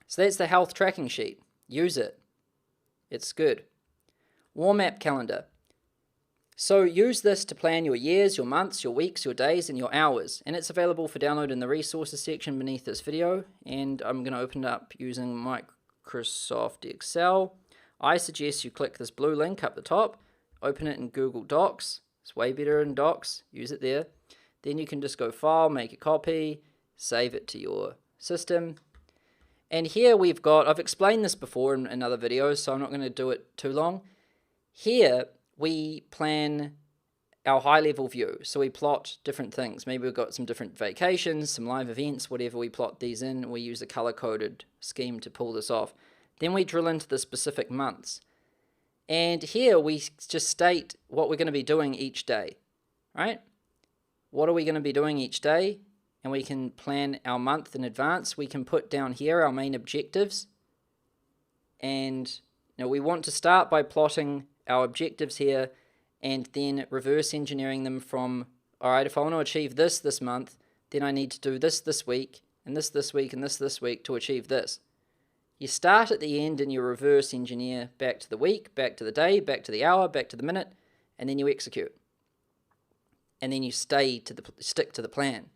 So that's the health tracking sheet. Use it. It's good. Warm app calendar. So use this to plan your years, your months, your weeks, your days, and your hours. And it's available for download in the resources section beneath this video. And I'm going to open it up using Microsoft Excel. I suggest you click this blue link up the top, open it in Google Docs. It's way better in Docs. Use it there. Then you can just go File, make a copy, save it to your system. And here we've got, I've explained this before in other videos, so I'm not going to do it too long. Here we plan our high-level view. So we plot different things. Maybe we've got some different vacations, some live events, whatever. We plot these in, and we use a color-coded scheme to pull this off. Then we drill into the specific months. And here we just state what we're going to be doing each day, right? What are we going to be doing each day? And we can plan our month in advance. We can put down here our main objectives. And we want to start by plotting our objectives here and then reverse engineering them from, all right, if I want to achieve this month, then I need to do this week, and this week, and this week to achieve this. You start at the end and you reverse engineer back to the week, back to the day, back to the hour, back to the minute, and then you execute. And then you stick to the plan.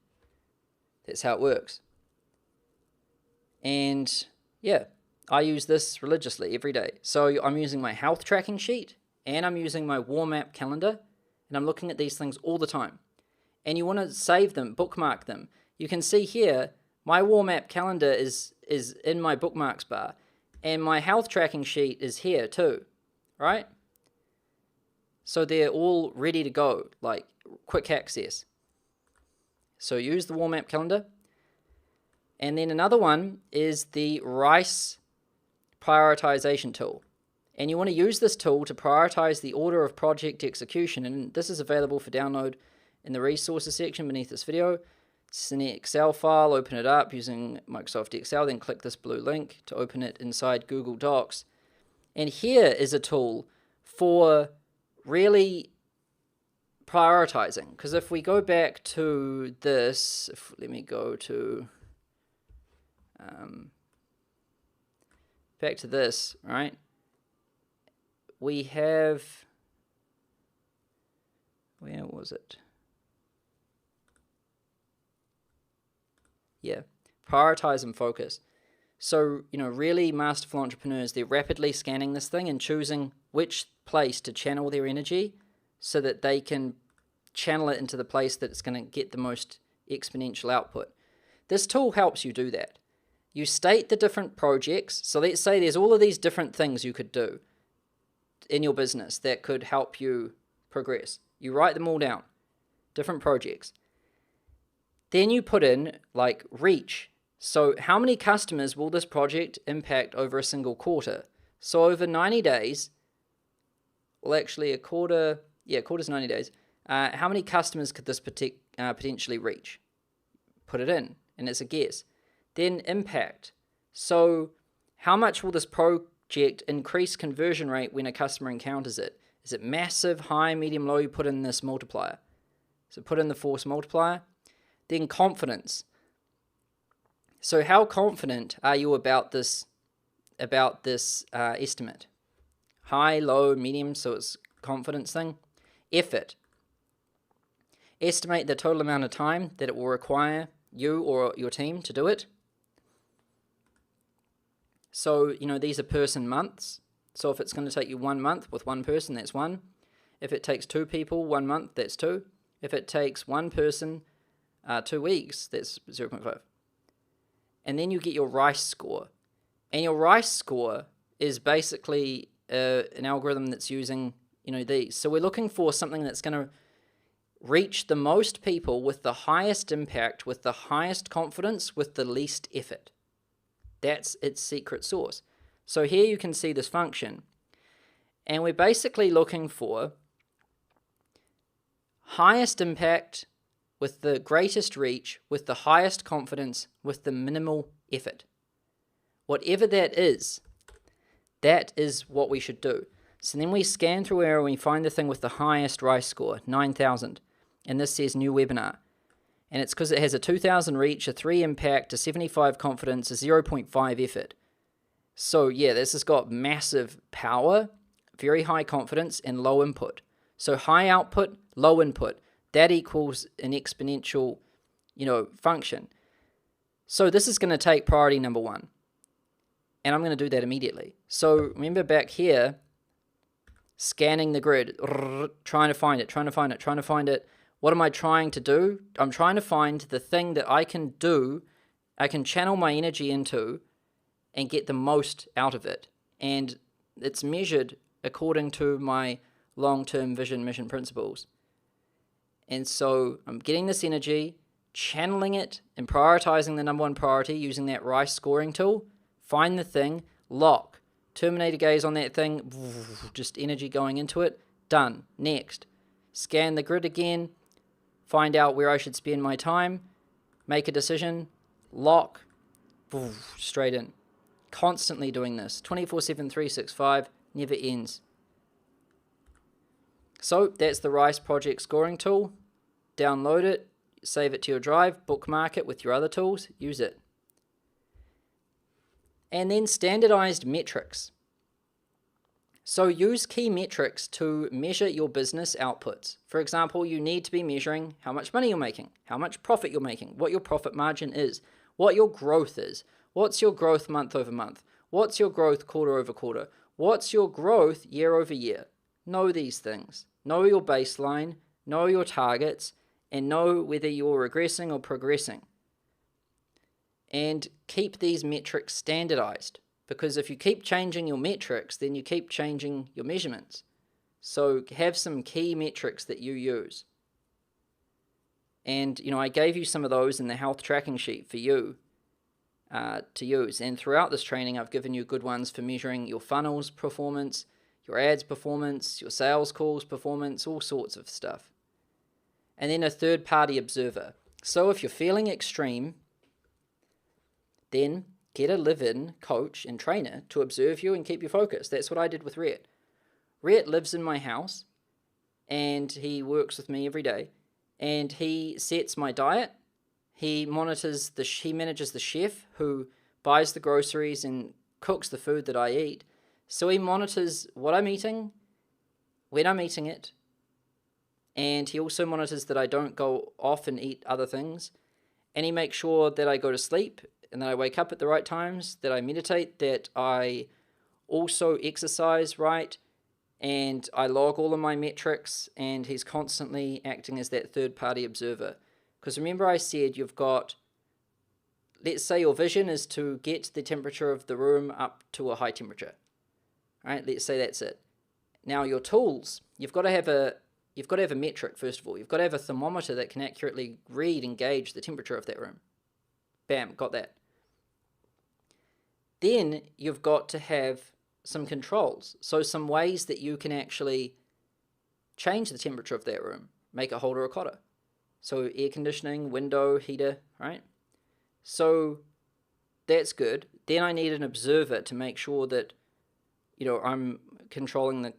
That's how it works. And yeah, I use this religiously every day. So I'm using my health tracking sheet and I'm using my warm app calendar, and I'm looking at these things all the time. And you want to save them, bookmark them. You can see here, my warm app calendar is in my bookmarks bar, and my health tracking sheet is here too, right? So they're all ready to go, like quick access. So use the warm app calendar. And then another one is the RICE prioritization tool. And you want to use this tool to prioritize the order of project execution. And this is available for download in the resources section beneath this video. It's an Excel file. Open it up using Microsoft Excel. Then click this blue link to open it inside Google Docs. And here is a tool for really prioritizing, because if we go back to this, let me go to back to this, right? We have, where was it? Yeah, prioritize and focus. So, really masterful entrepreneurs, they're rapidly scanning this thing and choosing which place to channel their energy so that they can channel it into the place that's going to get the most exponential output. This tool helps you do that. You state the different projects. So let's say there's all of these different things you could do in your business that could help you progress. You write them all down, different projects. Then you put in like reach. So how many customers will this project impact over a single quarter? So over 90 days, well actually a quarter's 90 days. How many customers could this potentially reach? Put it in, and it's a guess. Then impact. So how much will this project increase conversion rate when a customer encounters it? Is it massive, high, medium, low? You put in this multiplier. So put in the force multiplier. Then confidence. So how confident are you about this estimate? High, low, medium, so it's confidence thing. Effort. Estimate the total amount of time that it will require you or your team to do it. So, these are person months. So if it's going to take you 1 month with one person, that's 1. If it takes 2 people 1 month, that's 2. If it takes 1 person 2 weeks, that's 0.5. And then you get your RICE score. And your RICE score is basically an algorithm that's using, these. So we're looking for something that's going to reach the most people with the highest impact, with the highest confidence, with the least effort. That's its secret sauce. So here you can see this function. And we're basically looking for highest impact with the greatest reach, with the highest confidence, with the minimal effort. Whatever that is what we should do. So then we scan through Arrow and we find the thing with the highest RICE score, 9,000. And this says new webinar. And it's because it has a 2,000 reach, a 3 impact, a 75 confidence, a 0.5 effort. So yeah, this has got massive power, very high confidence, and low input. So high output, low input. That equals an exponential, function. So this is going to take priority number 1. And I'm going to do that immediately. So remember back here, scanning the grid, trying to find it. What am I trying to do? I'm trying to find the thing that I can do, I can channel my energy into and get the most out of it. And it's measured according to my long-term vision, mission, principles. And so I'm getting this energy, channeling it, and prioritizing the number 1 priority using that RICE scoring tool. Find the thing, lock, Terminator gaze on that thing, just energy going into it, done. Next, scan the grid again, find out where I should spend my time, make a decision, lock, straight in. Constantly doing this, 24/7, 365, never ends. So that's the RICE project scoring tool. Download it, save it to your drive, bookmark it with your other tools, use it. And then standardized metrics. So use key metrics to measure your business outputs. For example, you need to be measuring how much money you're making, how much profit you're making, what your profit margin is, what your growth is, what's your growth month over month, what's your growth quarter over quarter, what's your growth year over year. Know these things. Know your baseline, know your targets, and know whether you're regressing or progressing. And keep these metrics standardized, because if you keep changing your metrics, then you keep changing your measurements. So have some key metrics that you use. And, I gave you some of those in the health tracking sheet for you to use. And throughout this training, I've given you good ones for measuring your funnels performance, your ads performance, your sales calls performance, all sorts of stuff. And then a third-party observer. So if you're feeling extreme, then get a live-in coach and trainer to observe you and keep you focused. That's what I did with Rhett. Rhett lives in my house, and he works with me every day, and he sets my diet. He manages the chef who buys the groceries and cooks the food that I eat. So he monitors what I'm eating, when I'm eating it, and he also monitors that I don't go off and eat other things, and he makes sure that I go to sleep and that I wake up at the right times, that I meditate, that I also exercise right, and I log all of my metrics, and he's constantly acting as that third-party observer. Because remember I said you've got, let's say your vision is to get the temperature of the room up to a high temperature. All right, let's say that's it. Now your tools, you've got to have a metric first of all. You've got to have a thermometer that can accurately read and gauge the temperature of that room. Bam, got that. Then you've got to have some controls. So some ways that you can actually change the temperature of that room. Make it hotter or colder. So air conditioning, window, heater, right? So that's good. Then I need an observer to make sure that, I'm controlling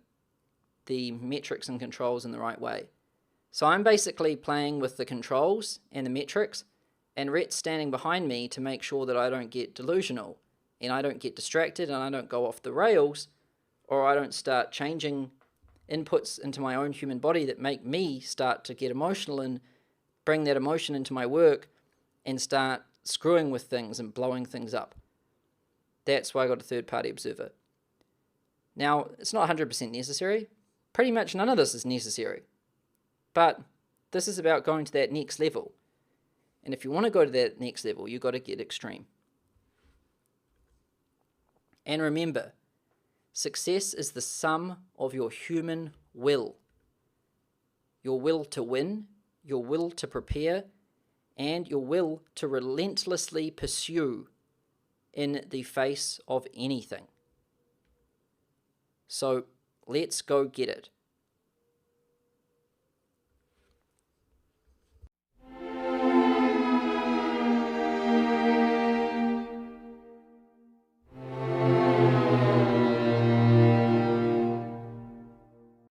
the metrics and controls in the right way. So I'm basically playing with the controls and the metrics, and Rhett's standing behind me to make sure that I don't get delusional, and I don't get distracted, and I don't go off the rails, or I don't start changing inputs into my own human body that make me start to get emotional and bring that emotion into my work and start screwing with things and blowing things up. That's why I got a third-party observer. Now, it's not 100% necessary. Pretty much none of this is necessary. But this is about going to that next level. And if you want to go to that next level, you've got to get extreme. And remember, success is the sum of your human will. Your will to win, your will to prepare, and your will to relentlessly pursue in the face of anything. So let's go get it.